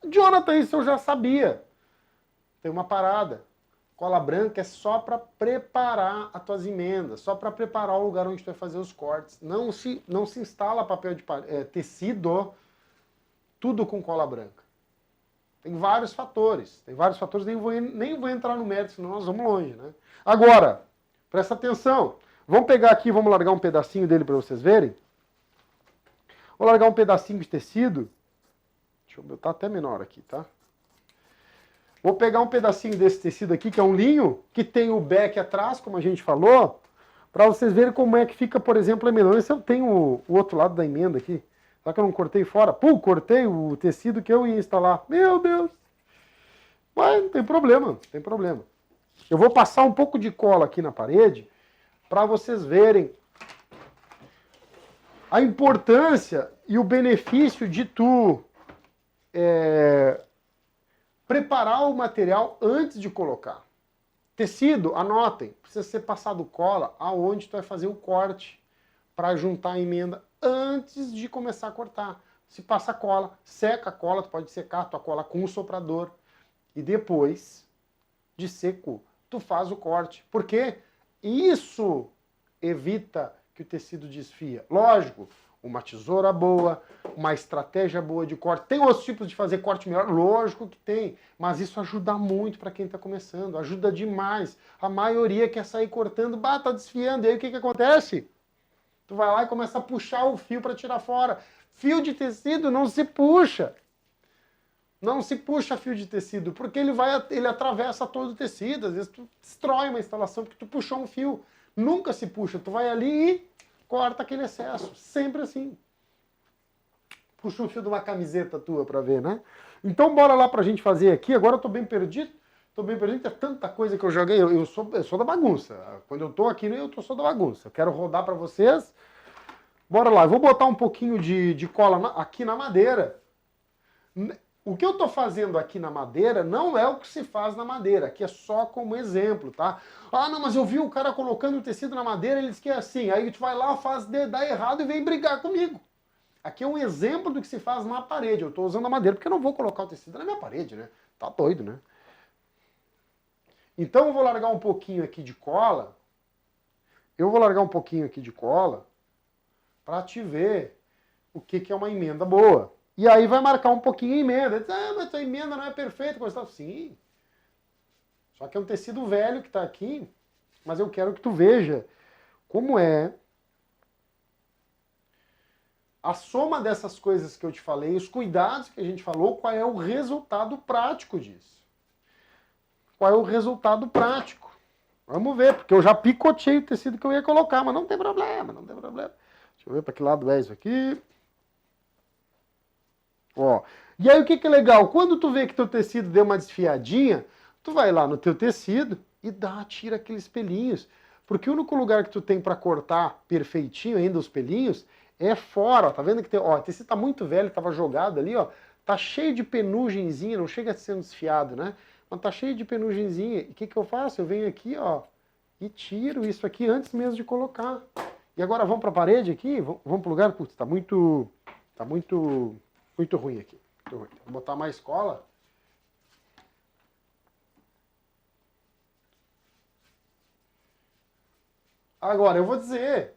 Jonathan, isso eu já sabia. Tem uma parada. Cola branca é só para preparar as tuas emendas, só para preparar o lugar onde tu vai fazer os cortes. Não se instala papel de tecido tudo com cola branca. Tem vários fatores, nem vou entrar no mérito, senão nós vamos longe, né? Agora, presta atenção. Vamos pegar aqui, vamos largar um pedacinho dele para vocês verem. Vou largar um pedacinho de tecido. Deixa eu botar até menor aqui, tá? Vou pegar um pedacinho desse tecido aqui, que é um linho, que tem o beck atrás, como a gente falou, para vocês verem como é que fica, por exemplo, a emenda. Esse eu tenho o outro lado da emenda aqui. Só que eu não cortei fora. Cortei o tecido que eu ia instalar. Meu Deus! Mas não tem problema, não tem problema. Eu vou passar um pouco de cola aqui na parede, para vocês verem a importância e o benefício de tu preparar o material antes de colocar. Tecido, anotem, precisa ser passado cola aonde tu vai fazer o corte para juntar a emenda antes de começar a cortar. Se passa cola, seca a cola, tu pode secar a tua cola com um soprador e depois de seco tu faz o corte. Porque isso evita que o tecido desfia. Lógico, uma tesoura boa, uma estratégia boa de corte. Tem outros tipos de fazer corte melhor? Lógico que tem, mas isso ajuda muito para quem está começando, ajuda demais. A maioria quer sair cortando, tá desfiando, e aí o que acontece? Tu vai lá e começa a puxar o fio para tirar fora. Fio de tecido não se puxa. Não se puxa fio de tecido, porque ele atravessa todo o tecido. Às vezes tu destrói uma instalação porque tu puxou um fio. Nunca se puxa, tu vai ali e corta aquele excesso. Sempre assim. Puxa um fio de uma camiseta tua pra ver, né? Então bora lá pra gente fazer aqui. Agora eu tô bem perdido. Tô bem perdido, é tanta coisa que eu joguei. Eu sou da bagunça. Quando eu tô aqui, eu sou da bagunça. Eu quero rodar pra vocês. Bora lá. Eu vou botar um pouquinho de cola aqui na madeira. O que eu tô fazendo aqui na madeira não é o que se faz na madeira. Aqui é só como exemplo, tá? Ah, não, mas eu vi o cara colocando o tecido na madeira, ele disse que é assim. Aí tu vai lá, dá errado e vem brigar comigo. Aqui é um exemplo do que se faz na parede. Eu tô usando a madeira porque eu não vou colocar o tecido na minha parede, né? Tá doido, né? Então eu vou largar um pouquinho aqui de cola. Eu vou largar um pouquinho aqui de cola para te ver o que é uma emenda boa. E aí vai marcar um pouquinho a emenda. Ah, mas a emenda não é perfeita. Sim. Só que é um tecido velho que está aqui, mas eu quero que tu veja como é a soma dessas coisas que eu te falei, os cuidados que a gente falou, qual é o resultado prático disso. Qual é o resultado prático? Vamos ver, porque eu já picotei o tecido que eu ia colocar, mas não tem problema, não tem problema. Deixa eu ver para que lado é isso aqui. Ó. E aí o que é legal? Quando tu vê que teu tecido deu uma desfiadinha, tu vai lá no teu tecido e tira aqueles pelinhos. Porque o único lugar que tu tem para cortar perfeitinho ainda os pelinhos é fora, ó. Tá vendo que tem, ó, o tecido tá muito velho, tava jogado ali, ó. Tá cheio de penugenzinha, não chega a ser desfiado, né? Mas tá cheio de penugenzinha. E o que eu faço? Eu venho aqui, ó, e tiro isso aqui antes mesmo de colocar. E agora vamos para a parede aqui? Vamos para o lugar? Putz, tá muito ruim aqui. Muito ruim. Vou botar mais cola. Agora, eu vou dizer,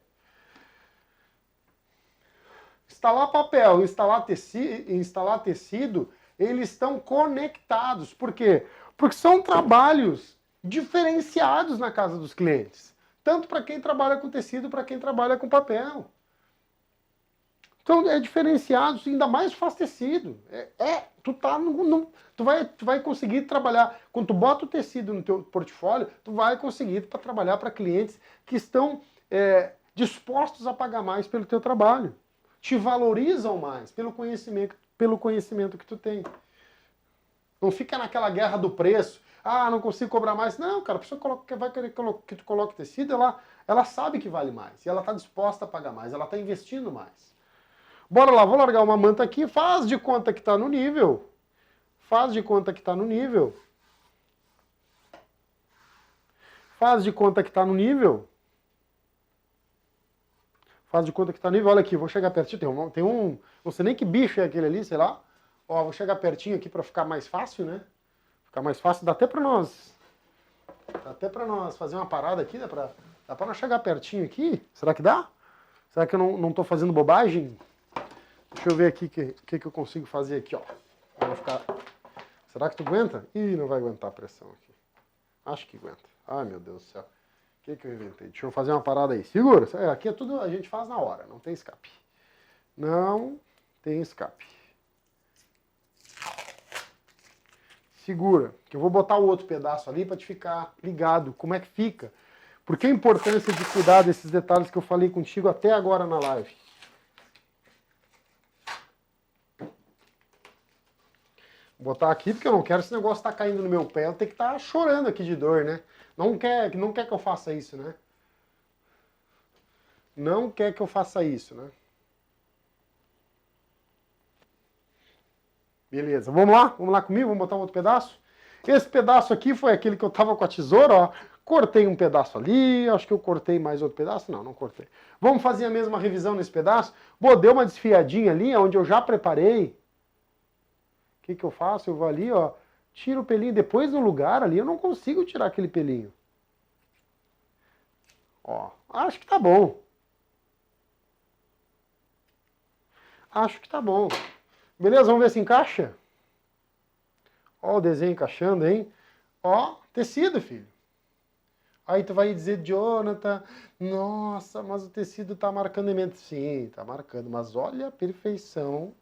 instalar papel e instalar tecido, eles estão conectados. Por quê? Porque são trabalhos diferenciados na casa dos clientes. Tanto para quem trabalha com tecido, para quem trabalha com papel. Então é diferenciado, ainda mais faz tecido. Tu vai conseguir trabalhar. Quando tu bota o tecido no teu portfólio, tu vai conseguir trabalhar para clientes que estão dispostos a pagar mais pelo teu trabalho. Te valorizam mais pelo conhecimento que tu tem. Não fica naquela guerra do preço. Ah, não consigo cobrar mais. Não, cara, a pessoa vai querer que tu coloque tecido, ela sabe que vale mais. E ela está disposta a pagar mais, ela está investindo mais. Bora lá, vou largar uma manta aqui, faz de conta que está no nível. Faz de conta que está no nível. Faz de conta que está no nível. Faz de conta que está no nível. Olha aqui, vou chegar pertinho. Tem um, não sei nem que bicho é aquele ali, sei lá. Ó, vou chegar pertinho aqui para ficar mais fácil, né? Ficar mais fácil, dá até para nós fazer uma parada aqui, dá para nós chegar pertinho aqui? Será que dá? Será que eu não estou fazendo bobagem? Deixa eu ver aqui o que eu consigo fazer aqui, ó. Será que tu aguenta? Ih, não vai aguentar a pressão aqui. Acho que aguenta. Ai, meu Deus do céu. O que eu inventei? Deixa eu fazer uma parada aí. Segura. Aqui é tudo a gente faz na hora, não tem escape. Não tem escape. Segura, que eu vou botar o outro pedaço ali para te ficar ligado como é que fica. Porque a importância de cuidar desses detalhes que eu falei contigo até agora na live. Vou botar aqui porque eu não quero esse negócio estar caindo no meu pé. Eu tenho que estar chorando aqui de dor, né? Não quer que eu faça isso, né? Não quer que eu faça isso, né? Beleza, vamos lá? Vamos lá comigo? Vamos botar um outro pedaço? Esse pedaço aqui foi aquele que eu tava com a tesoura, ó. Cortei um pedaço ali, acho que eu cortei mais outro pedaço. Não cortei. Vamos fazer a mesma revisão nesse pedaço? Pô, deu uma desfiadinha ali, onde eu já preparei. O que eu faço? Eu vou ali, ó, tiro o pelinho. Depois do lugar ali, eu não consigo tirar aquele pelinho. Ó, acho que tá bom. Acho que tá bom. Beleza, vamos ver se encaixa? Ó o desenho encaixando, hein? Ó, tecido, filho. Aí tu vai dizer, Jonathan, nossa, mas o tecido tá marcando emenda. Sim, tá marcando, mas olha a perfeição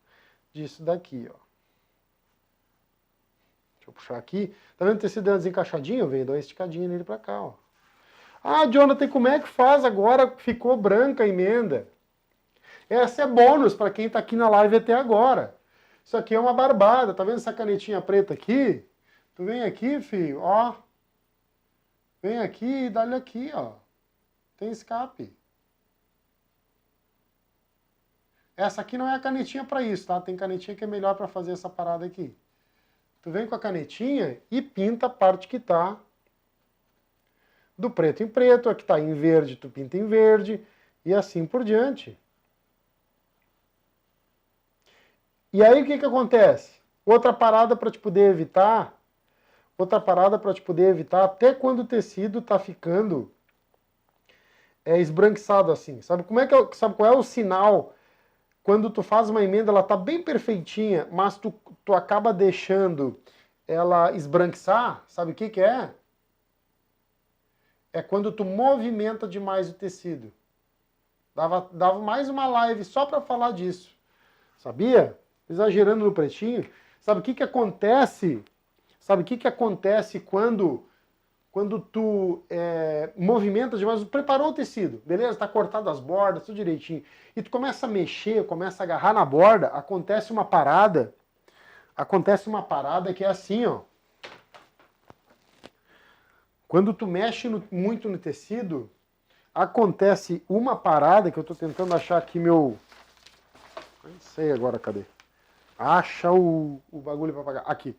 disso daqui, ó. Deixa eu puxar aqui. Tá vendo o tecido dando desencaixadinho? Eu venho dar uma esticadinha nele pra cá, ó. Ah, Jonathan, como é que faz agora? Ficou branca a emenda. Essa é bônus para quem está aqui na live até agora. Isso aqui é uma barbada. Tá vendo essa canetinha preta aqui? Tu vem aqui, filho, ó. Vem aqui e dá-lhe aqui, ó. Tem escape. Essa aqui não é a canetinha para isso, tá? Tem canetinha que é melhor para fazer essa parada aqui. Tu vem com a canetinha e pinta a parte que tá do preto em preto, a que tá em verde, tu pinta em verde, e assim por diante. E aí o que que acontece? Outra parada para te poder evitar, até quando o tecido tá ficando esbranquiçado assim. Sabe sabe qual é o sinal? Quando tu faz uma emenda, ela tá bem perfeitinha, mas tu acaba deixando ela esbranquiçar, sabe o que que é? É quando tu movimenta demais o tecido. Dava mais uma live só para falar disso. Sabia? Exagerando no pretinho. Sabe o que que acontece? Sabe o que que acontece quando tu movimenta demais, tu preparou o tecido, beleza? Tá cortado as bordas, tudo direitinho. E tu começa a mexer, começa a agarrar na borda, acontece uma parada que é assim, ó. Quando tu mexe muito no tecido, acontece uma parada que eu tô tentando achar aqui meu... Não sei agora, cadê? Acha o bagulho pra pagar. Aqui.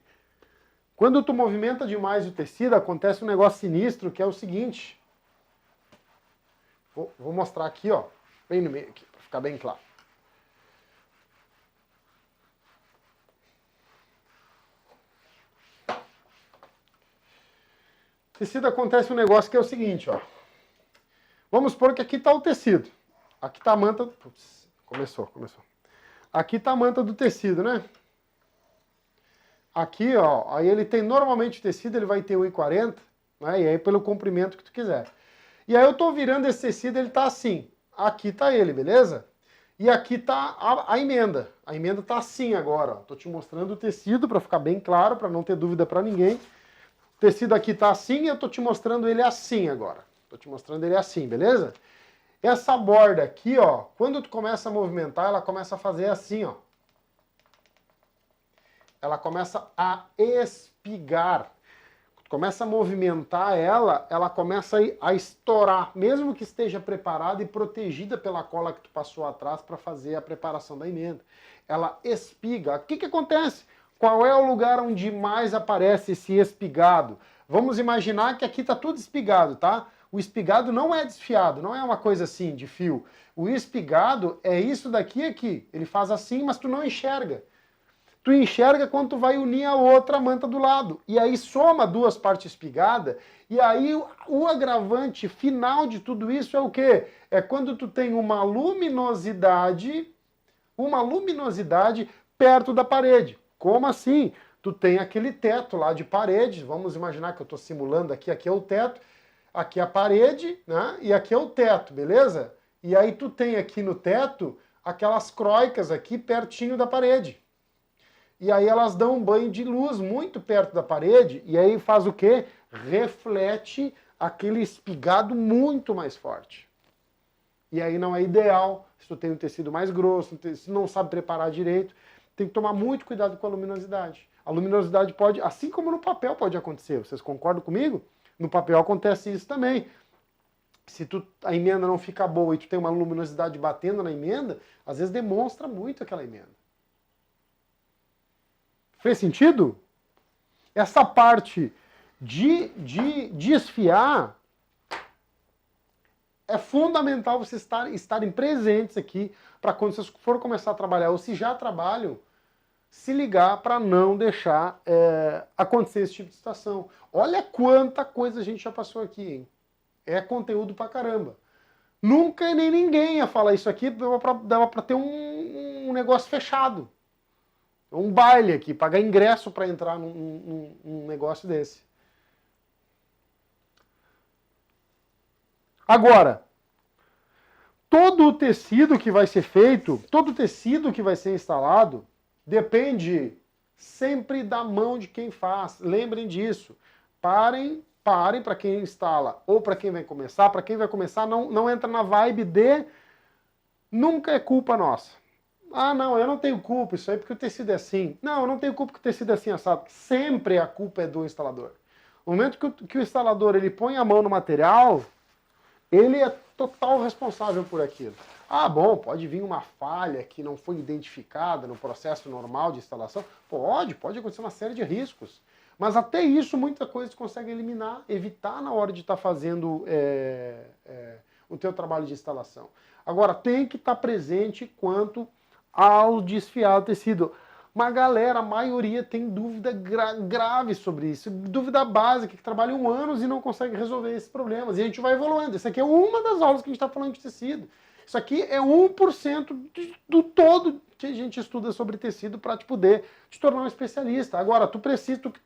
Quando tu movimenta demais o tecido, acontece um negócio sinistro, que é o seguinte. Vou mostrar aqui, ó. Bem no meio aqui, pra ficar bem claro. Tecido acontece um negócio que é o seguinte, ó. Vamos supor que aqui tá o tecido. Aqui tá a manta... Putz, começou. Aqui tá a manta do tecido, né? Aqui, ó, aí ele tem normalmente o tecido, ele vai ter 1,40, né? E aí pelo comprimento que tu quiser. E aí eu tô virando esse tecido, ele tá assim. Aqui tá ele, beleza? E aqui tá a emenda. A emenda tá assim agora, ó. Tô te mostrando o tecido para ficar bem claro, para não ter dúvida para ninguém. O tecido aqui tá assim e eu tô te mostrando ele assim agora. Tô te mostrando ele assim, beleza? Essa borda aqui, ó, quando tu começa a movimentar, ela começa a fazer assim, ó. Ela começa a espigar. Tu começa a movimentar ela, ela começa a estourar, mesmo que esteja preparada e protegida pela cola que tu passou atrás para fazer a preparação da emenda. Ela espiga. O que que acontece? Qual é o lugar onde mais aparece esse espigado? Vamos imaginar que aqui está tudo espigado, tá? O espigado não é desfiado, não é uma coisa assim de fio. O espigado é isso daqui aqui. Ele faz assim, mas tu não enxerga. Tu enxerga quando tu vai unir a outra manta do lado. E aí soma duas partes espigadas, e aí o agravante final de tudo isso é o quê? É quando tu tem uma luminosidade perto da parede. Como assim? Tu tem aquele teto lá de parede, vamos imaginar que eu estou simulando aqui é o teto, aqui é a parede, né? E aqui é o teto, beleza? E aí tu tem aqui no teto aquelas croicas aqui pertinho da parede. E aí elas dão um banho de luz muito perto da parede, e aí faz o quê? Reflete aquele espigado muito mais forte. E aí não é ideal, se tu tem um tecido mais grosso, se não sabe preparar direito, tem que tomar muito cuidado com a luminosidade. A luminosidade pode, assim como no papel pode acontecer, vocês concordam comigo? No papel acontece isso também. Se a emenda não fica boa e tu tem uma luminosidade batendo na emenda, às vezes demonstra muito aquela emenda. Fez sentido? Essa parte de desfiar é fundamental vocês estarem presentes aqui para quando vocês forem começar a trabalhar, ou se já trabalham, se ligar para não deixar acontecer esse tipo de situação. Olha quanta coisa a gente já passou aqui, hein? É conteúdo pra caramba. Nunca nem ninguém ia falar isso aqui, dava pra ter um negócio fechado. Um baile aqui, pagar ingresso para entrar num negócio desse. Agora, todo o tecido que vai ser feito, todo o tecido que vai ser instalado, depende sempre da mão de quem faz. Lembrem disso. Parem para quem instala ou para quem vai começar. Para quem vai começar, não entra na vibe de nunca é culpa nossa. Ah, não, eu não tenho culpa, isso aí porque o tecido é assim. Não, eu não tenho culpa que o tecido é assim, assado. Sempre a culpa é do instalador. No momento que o instalador ele põe a mão no material, ele é total responsável por aquilo. Ah, bom, pode vir uma falha que não foi identificada no processo normal de instalação. Pode acontecer uma série de riscos. Mas até isso, muita coisa você consegue eliminar, evitar na hora de estar fazendo o teu trabalho de instalação. Agora, tem que estar presente quanto ao desfiar o tecido. Uma galera, a maioria tem dúvida grave sobre isso, dúvida básica, que trabalham anos e não consegue resolver esses problemas. E a gente vai evoluindo. Isso aqui é uma das aulas que a gente está falando de tecido. Isso aqui é 1% do todo que a gente estuda sobre tecido para te poder te tornar um especialista. Agora, tu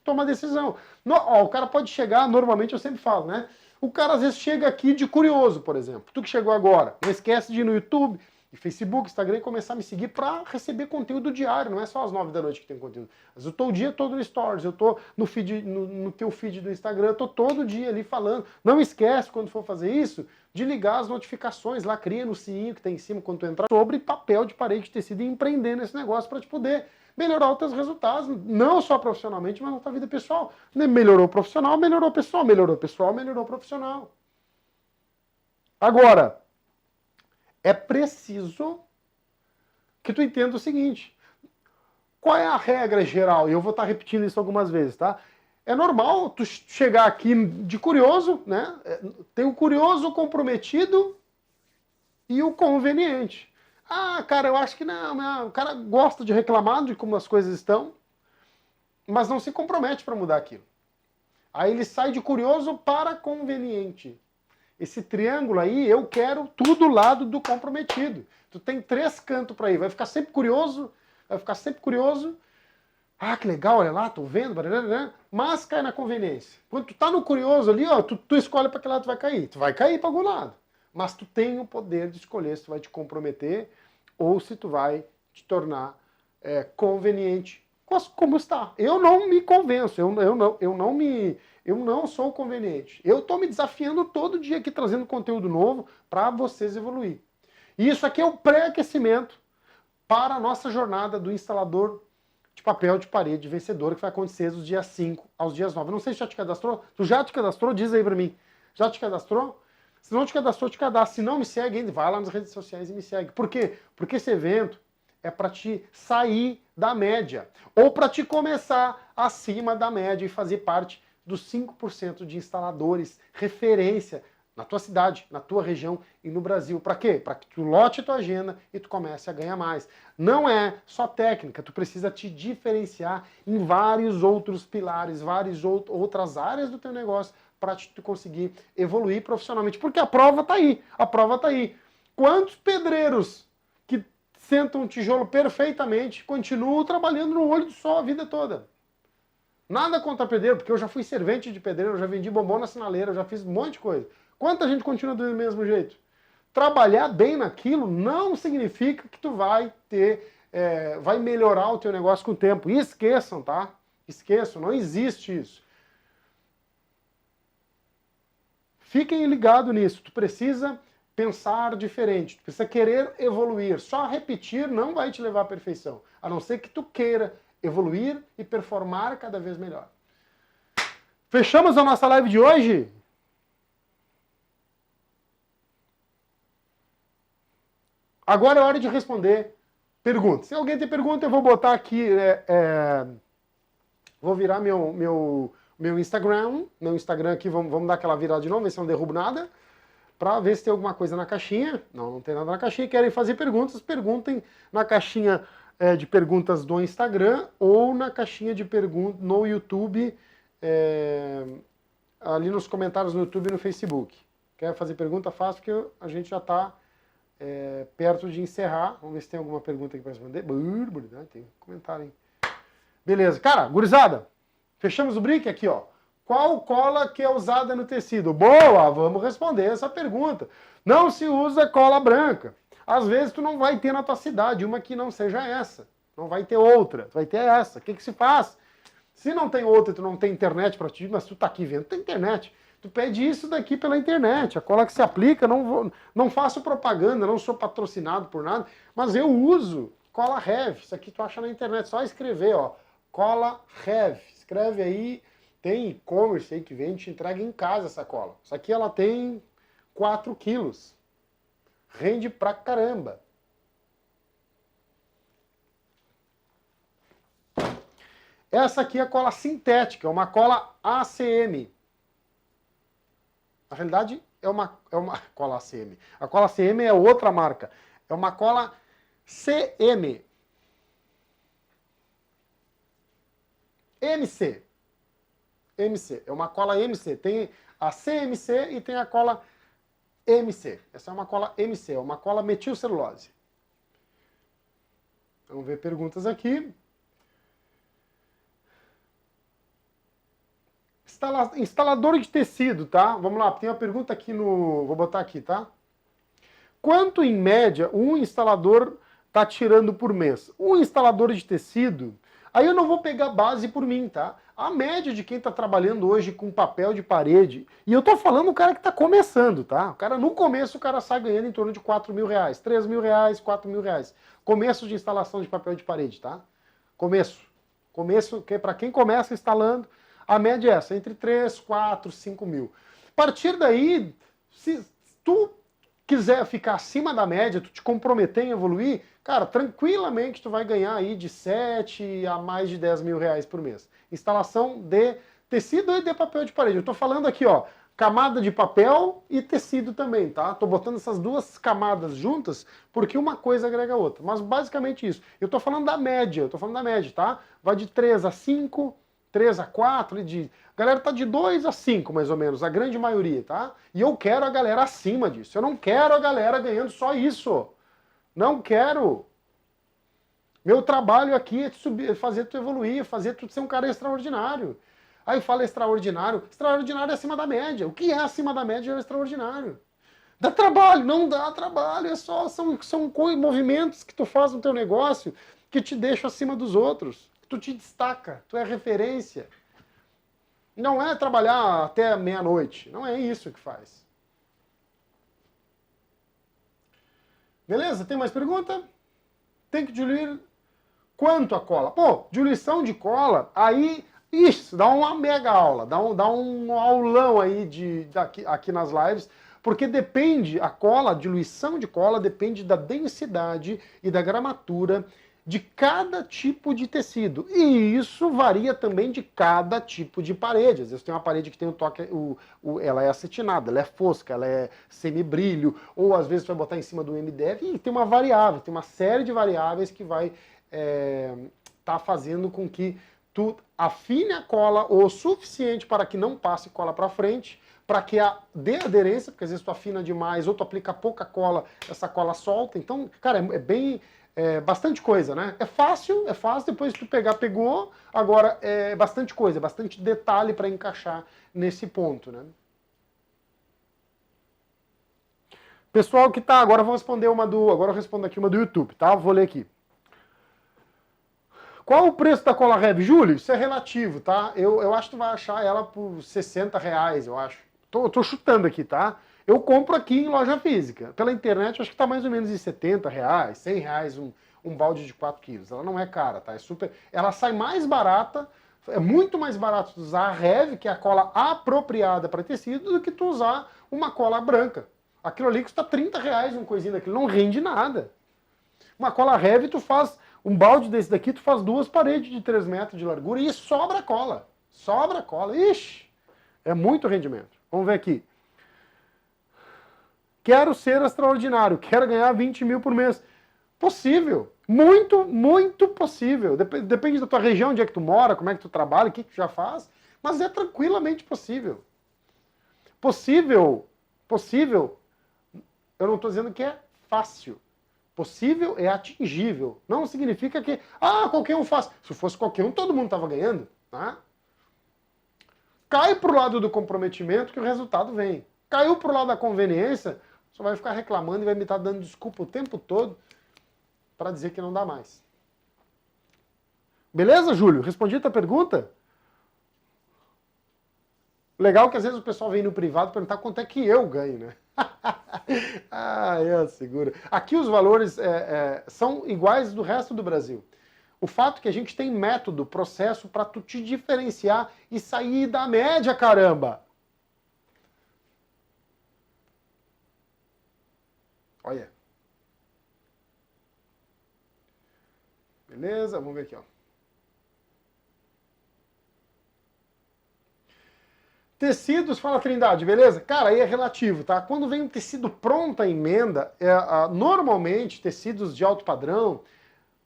toma a decisão. O cara pode chegar, normalmente eu sempre falo, né? O cara às vezes chega aqui de curioso, por exemplo. Tu que chegou agora, não esquece de ir no YouTube, Facebook, Instagram e começar a me seguir para receber conteúdo diário, não é só às 9 da noite que tem conteúdo. Mas eu tô o dia todo no Stories, eu tô no feed, no teu feed do Instagram, eu tô todo dia ali falando. Não esquece, quando for fazer isso, de ligar as notificações lá, cria no sininho que tem em cima quando tu entrar, sobre papel de parede de tecido e empreender nesse negócio para te poder melhorar os teus resultados, não só profissionalmente, mas na tua vida pessoal. Melhorou profissional, melhorou pessoal, melhorou pessoal, melhorou profissional. Agora, é preciso que tu entenda o seguinte. Qual é a regra geral? E eu vou estar repetindo isso algumas vezes, tá? É normal tu chegar aqui de curioso, né? Tem o curioso, o comprometido e o conveniente. Ah, cara, eu acho que não. O cara gosta de reclamar de como as coisas estão, mas não se compromete para mudar aquilo. Aí ele sai de curioso para conveniente. Esse triângulo aí, eu quero tudo do lado do comprometido. Tu tem 3 cantos para ir. Vai ficar sempre curioso, Ah, que legal, olha lá, tô vendo, mas cai na conveniência. Quando tu tá no curioso ali, ó, tu escolhe para que lado tu vai cair. Tu vai cair para algum lado. Mas tu tem o poder de escolher se tu vai te comprometer ou se tu vai te tornar conveniente como está. Eu não me convenço, eu não sou conveniente. Eu estou me desafiando todo dia aqui, trazendo conteúdo novo para vocês evoluir. E isso aqui é o pré-aquecimento para a nossa jornada do instalador de papel de parede vencedor, que vai acontecer dos dias 5 aos dias 9. Não sei se já te cadastrou. Tu já te cadastrou? Diz aí para mim. Já te cadastrou? Se não te cadastrou, te cadastra. Se não me segue, vai lá nas redes sociais e me segue. Por quê? Porque esse evento é para te sair da média, ou para te começar acima da média e fazer parte dos 5% de instaladores referência na tua cidade, na tua região e no Brasil. Para quê? Para que tu lote a tua agenda e tu comece a ganhar mais. Não é só técnica, tu precisa te diferenciar em vários outros pilares, várias outras áreas do teu negócio para tu conseguir evoluir profissionalmente. Porque a prova está aí, a prova está aí. Quantos pedreiros que sentam um tijolo perfeitamente continuam trabalhando no olho do sol a vida toda? Nada contra pedreiro, porque eu já fui servente de pedreiro, eu já vendi bombom na sinaleira, eu já fiz um monte de coisa. Quanta gente continua do mesmo jeito? Trabalhar bem naquilo não significa que tu vai vai melhorar o teu negócio com o tempo. E esqueçam, tá? Esqueçam, não existe isso. Fiquem ligados nisso. Tu precisa pensar diferente, tu precisa querer evoluir. Só repetir não vai te levar à perfeição, a não ser que tu queira evoluir e performar cada vez melhor. Fechamos a nossa live de hoje? Agora é hora de responder perguntas. Se alguém tem pergunta, eu vou botar aqui, vou virar meu Instagram, aqui, vamos dar aquela virada de novo, ver se eu não derrubo nada, para ver se tem alguma coisa na caixinha. Não tem nada na caixinha. Querem fazer perguntas? Perguntem na caixinha de perguntas do Instagram ou na caixinha de perguntas no YouTube, ali nos comentários no YouTube e no Facebook. Quer fazer pergunta? Fácil, porque a gente já está perto de encerrar. Vamos ver se tem alguma pergunta aqui para responder. Tem comentário, hein? Beleza. Cara, gurizada, fechamos o brick aqui, ó. Qual cola que é usada no tecido? Boa, vamos responder essa pergunta. Não se usa cola branca. Às vezes tu não vai ter na tua cidade uma que não seja essa. Não vai ter outra, tu vai ter essa. O que se faz? Se não tem outra, tu não tem internet para ti, mas tu tá aqui vendo, tem internet. Tu pede isso daqui pela internet, a cola que se aplica, não faço propaganda, não sou patrocinado por nada, mas eu uso cola Rev. Isso aqui tu acha na internet, só escrever, ó, cola Rev. Escreve aí, tem e-commerce aí que vende, te entrega em casa essa cola. Isso aqui ela tem 4 quilos. Rende pra caramba. Essa aqui é a cola sintética, é uma cola ACM. Na realidade, é uma cola ACM. A cola ACM é outra marca. É uma cola CM. MC. MC. É uma cola MC. Tem a CMC e tem a cola MC. Essa é uma cola MC, é uma cola metilcelulose. Vamos ver perguntas aqui. Instalador de tecido, tá? Vamos lá, tem uma pergunta aqui no... Vou botar aqui, tá? Quanto, em média, um instalador tá tirando por mês? Um instalador de tecido, aí eu não vou pegar base por mim, tá? A média de quem tá trabalhando hoje com papel de parede, e eu tô falando o cara que tá começando, tá? O cara, no começo, o cara sai ganhando em torno de 4 mil reais, 3 mil reais, 4 mil reais. Começo de instalação de papel de parede, tá? Começo, que é para quem começa instalando, a média é essa, entre 3, 4, 5 mil. A partir daí, se tu quiser ficar acima da média, tu te comprometer em evoluir, cara, tranquilamente tu vai ganhar aí de 7 a mais de 10 mil reais por mês. Instalação de tecido e de papel de parede. Eu tô falando aqui, ó, camada de papel e tecido também, tá? Tô botando essas duas camadas juntas porque uma coisa agrega a outra. Mas basicamente isso. Eu tô falando da média, tá? Vai de 3 a 5... 3 a 4, a galera tá de 2 a 5, mais ou menos, a grande maioria, tá? E eu quero a galera acima disso. Eu não quero a galera ganhando só isso. Não quero. Meu trabalho aqui é fazer tu evoluir, fazer tu ser um cara extraordinário. Aí fala extraordinário é acima da média. O que é acima da média é extraordinário. Dá trabalho, não dá trabalho, são movimentos que tu faz no teu negócio que te deixam acima dos outros. Tu te destaca, tu é referência. Não é trabalhar até meia-noite, não é isso que faz. Beleza? Tem mais pergunta? Tem que diluir quanto a cola? Pô, diluição de cola, aí, isso, dá uma mega aula, dá um aulão aí aqui nas lives, porque depende, a diluição de cola depende da densidade e da gramatura de cada tipo de tecido. E isso varia também de cada tipo de parede. Às vezes tem uma parede que tem um toque, ela é acetinada, ela é fosca, ela é semibrilho, ou às vezes tu vai botar em cima do MDF e tem uma variável, tem uma série de variáveis que vai tá fazendo com que tu afine a cola o suficiente para que não passe cola para frente, para que dê aderência, porque às vezes tu afina demais ou tu aplica pouca cola, essa cola solta. Então, cara, bastante coisa, né? É fácil, depois tu pegou, agora é bastante coisa, bastante detalhe para encaixar nesse ponto, né? Pessoal que tá, agora eu respondo aqui uma do YouTube, tá? Vou ler aqui. Qual o preço da cola Rev, Júlio? Isso é relativo, tá? Eu acho que tu vai achar ela por 60 reais, eu acho. Tô chutando aqui, tá? Eu compro aqui em loja física. Pela internet, eu acho que tá mais ou menos em 70 reais, 100 reais um balde de 4 quilos. Ela não é cara, tá? Ela sai mais barata, é muito mais barato tu usar a Rev, que é a cola apropriada para tecido, do que tu usar uma cola branca. Aquilo ali custa 30 reais, uma coisinha daquilo, não rende nada. Uma cola Rev, tu faz um balde desse daqui, tu faz 2 paredes de 3 metros de largura e sobra cola. Sobra cola. Ixi, é muito rendimento. Vamos ver aqui. Quero ser extraordinário, quero ganhar 20 mil por mês. Possível. Muito, muito possível. Depende da tua região, onde é que tu mora, como é que tu trabalha, o que tu já faz. Mas é tranquilamente possível. Possível, eu não estou dizendo que é fácil. Possível é atingível. Não significa que, qualquer um faz. Se fosse qualquer um, todo mundo estava ganhando. Tá? Cai pro lado do comprometimento que o resultado vem. Caiu pro lado da conveniência, só vai ficar reclamando e vai me estar dando desculpa o tempo todo para dizer que não dá mais. Beleza, Júlio? Respondi a tua pergunta? Legal que às vezes o pessoal vem no privado perguntar quanto é que eu ganho, né? Ah, eu seguro. Aqui os valores são iguais do resto do Brasil. O fato é que a gente tem método, processo para tu te diferenciar e sair da média, caramba! Olha. Beleza? Vamos ver aqui, ó. Tecidos, fala Trindade, beleza? Cara, aí é relativo, tá? Quando vem um tecido pronta a emenda, normalmente tecidos de alto padrão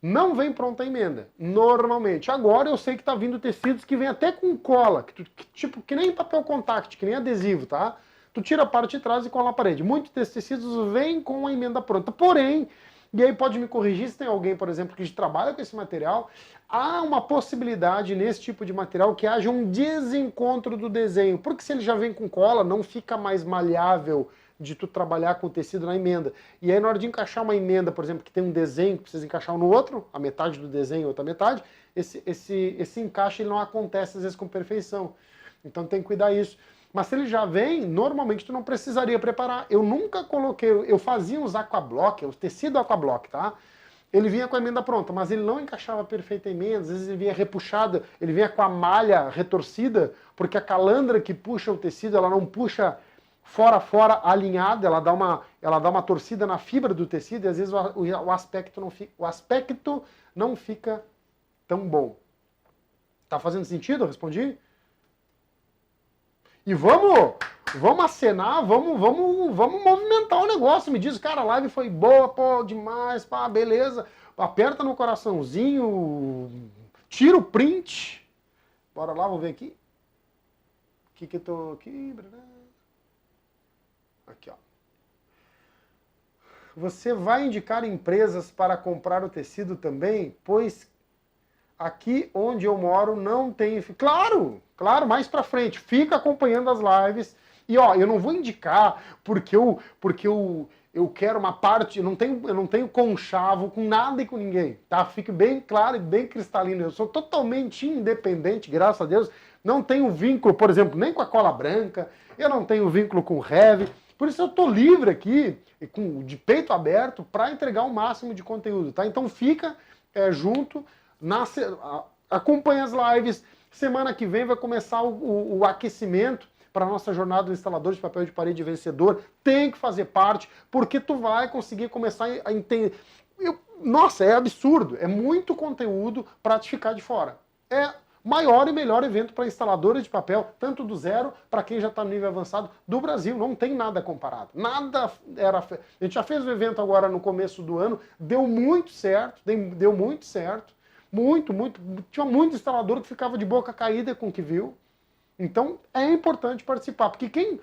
não vem pronta a emenda. Normalmente. Agora eu sei que tá vindo tecidos que vem até com cola, tipo, que nem papel contact, que nem adesivo, tá? Tu tira a parte de trás e cola na parede. Muitos desses tecidos vêm com a emenda pronta. Porém, e aí pode me corrigir se tem alguém, por exemplo, que trabalha com esse material, há uma possibilidade nesse tipo de material que haja um desencontro do desenho, porque se ele já vem com cola, não fica mais maleável de tu trabalhar com o tecido na emenda. E aí na hora de encaixar uma emenda, por exemplo, que tem um desenho que precisa encaixar um no outro, a metade do desenho e outra metade, esse encaixe ele não acontece às vezes com perfeição. Então tem que cuidar isso. Mas se ele já vem, normalmente tu não precisaria preparar. Eu nunca coloquei, eu fazia uns aquablock, o tecido aquablock, tá? Ele vinha com a emenda pronta, mas ele não encaixava perfeita a emenda, às vezes ele vinha repuxado, ele vinha com a malha retorcida, porque a calandra que puxa o tecido, ela não puxa fora a fora alinhada, ela dá uma torcida na fibra do tecido e às vezes o aspecto não fica tão bom. Tá fazendo sentido? Eu respondi? E vamos acenar, vamos movimentar o negócio. Me diz, cara, a live foi boa, pô, demais, pá, beleza. Aperta no coraçãozinho, tira o print. Bora lá, vamos ver aqui. O que eu tô aqui? Aqui, ó. Você vai indicar empresas para comprar o tecido também? Pois aqui onde eu moro não tem... Claro, mais pra frente. Fica acompanhando as lives. E ó, eu não vou indicar porque eu quero uma parte, eu não tenho conchavo com nada e com ninguém, tá? Fique bem claro e bem cristalino. Eu sou totalmente independente, graças a Deus. Não tenho vínculo, por exemplo, nem com a cola branca. Eu não tenho vínculo com o Rev. Por isso eu tô livre aqui, de peito aberto, para entregar o máximo de conteúdo, tá? Então fica junto. Acompanha as lives. Semana que vem vai começar o aquecimento para a nossa jornada do instalador de papel de parede vencedor. Tem que fazer parte, porque tu vai conseguir começar a entender. Nossa, é absurdo. É muito conteúdo para te ficar de fora. É maior e melhor evento para instaladores de papel, tanto do zero para quem já está no nível avançado do Brasil. Não tem nada comparado. Nada era... A gente já fez o evento agora no começo do ano, deu muito certo, deu muito certo. Muito. Tinha muito instalador que ficava de boca caída com o que viu. Então é importante participar, porque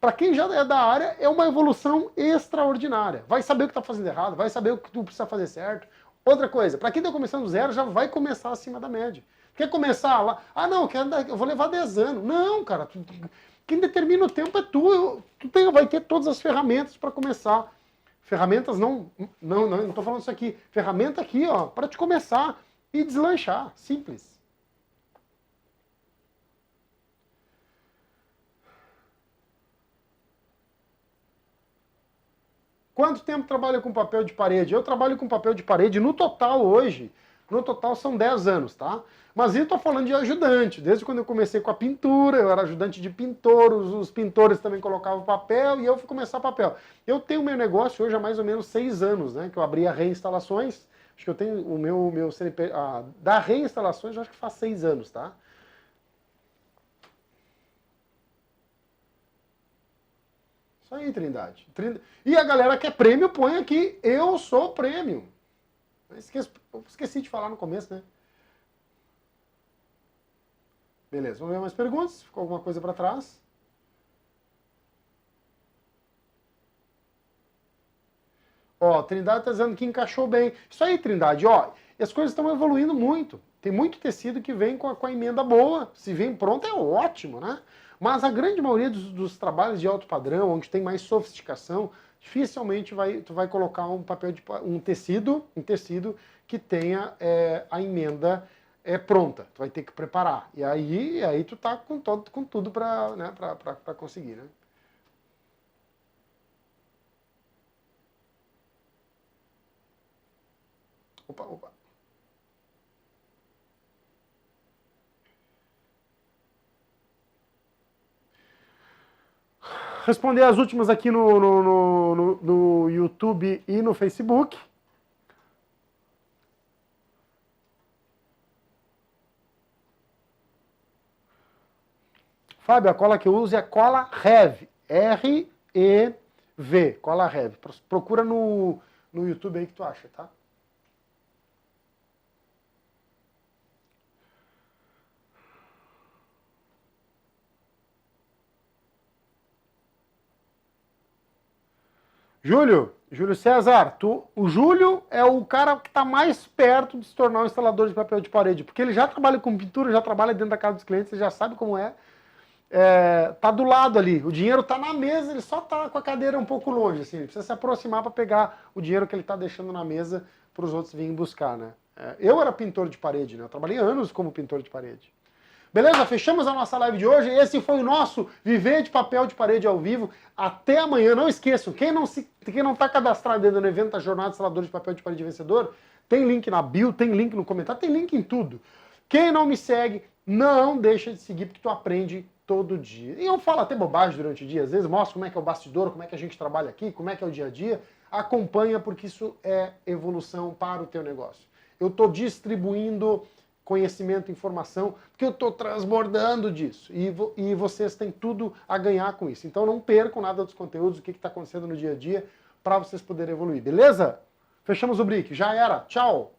para quem já é da área, é uma evolução extraordinária. Vai saber o que está fazendo errado, vai saber o que tu precisa fazer certo. Outra coisa, para quem está começando do zero, já vai começar acima da média. Quer começar lá? Ah, não, eu vou levar 10 anos. Não, cara, quem determina o tempo é tu. Vai ter todas as ferramentas para começar. Ferramentas não estou falando isso aqui. Ferramenta aqui, ó, para te começar e deslanchar. Simples. Quanto tempo trabalha com papel de parede? Eu trabalho com papel de parede no total hoje. No total são 10 anos, tá? Mas eu tô falando de ajudante. Desde quando eu comecei com a pintura, eu era ajudante de pintor, os pintores também colocavam papel e eu fui começar papel. Eu tenho meu negócio hoje há mais ou menos 6 anos, né? Que eu abri a Reinstalações. Acho que eu tenho o meu CNP... da Reinstalações, eu acho que faz 6 anos, tá? Isso aí, Trindade. E a galera que é prêmio, põe aqui, eu sou prêmio. Esqueci de falar no começo, né? Beleza, vamos ver mais perguntas? Ficou alguma coisa para trás? Ó, Trindade tá dizendo que encaixou bem. Isso aí, Trindade, ó, as coisas estão evoluindo muito. Tem muito tecido que vem com a emenda boa. Se vem pronto é ótimo, né? Mas a grande maioria dos trabalhos de alto padrão, onde tem mais sofisticação, dificilmente tu vai colocar um tecido que tenha a emenda é pronta, tu vai ter que preparar. E aí tu tá com tudo para, né, para conseguir, né? Opa. Responder as últimas aqui no YouTube e no Facebook. Fábio, a cola que eu uso é a cola Rev. R-E-V. Cola Rev. Procura no YouTube aí que tu acha, tá? Júlio César, o Júlio é o cara que está mais perto de se tornar um instalador de papel de parede, porque ele já trabalha com pintura, já trabalha dentro da casa dos clientes, ele já sabe como é. Tá do lado ali, o dinheiro tá na mesa, ele só tá com a cadeira um pouco longe, assim, ele precisa se aproximar para pegar o dinheiro que ele tá deixando na mesa para os outros virem buscar, né? Eu era pintor de parede, né? Eu trabalhei anos como pintor de parede. Beleza? Fechamos a nossa live de hoje. Esse foi o nosso Viver de Papel de Parede ao vivo. Até amanhã. Não esqueçam, quem não está cadastrado ainda no evento da Jornada Instalador de Papel de Parede Vencedor, tem link na bio, tem link no comentário, tem link em tudo. Quem não me segue, não deixa de seguir, porque tu aprende todo dia. E eu falo até bobagem durante o dia, às vezes mostro como é que é o bastidor, como é que a gente trabalha aqui, como é que é o dia a dia. Acompanha, porque isso é evolução para o teu negócio. Eu estou distribuindo conhecimento, informação, porque eu estou transbordando disso. E vocês têm tudo a ganhar com isso. Então não percam nada dos conteúdos, o que está acontecendo no dia a dia, para vocês poderem evoluir. Beleza? Fechamos o brick. Já era. Tchau!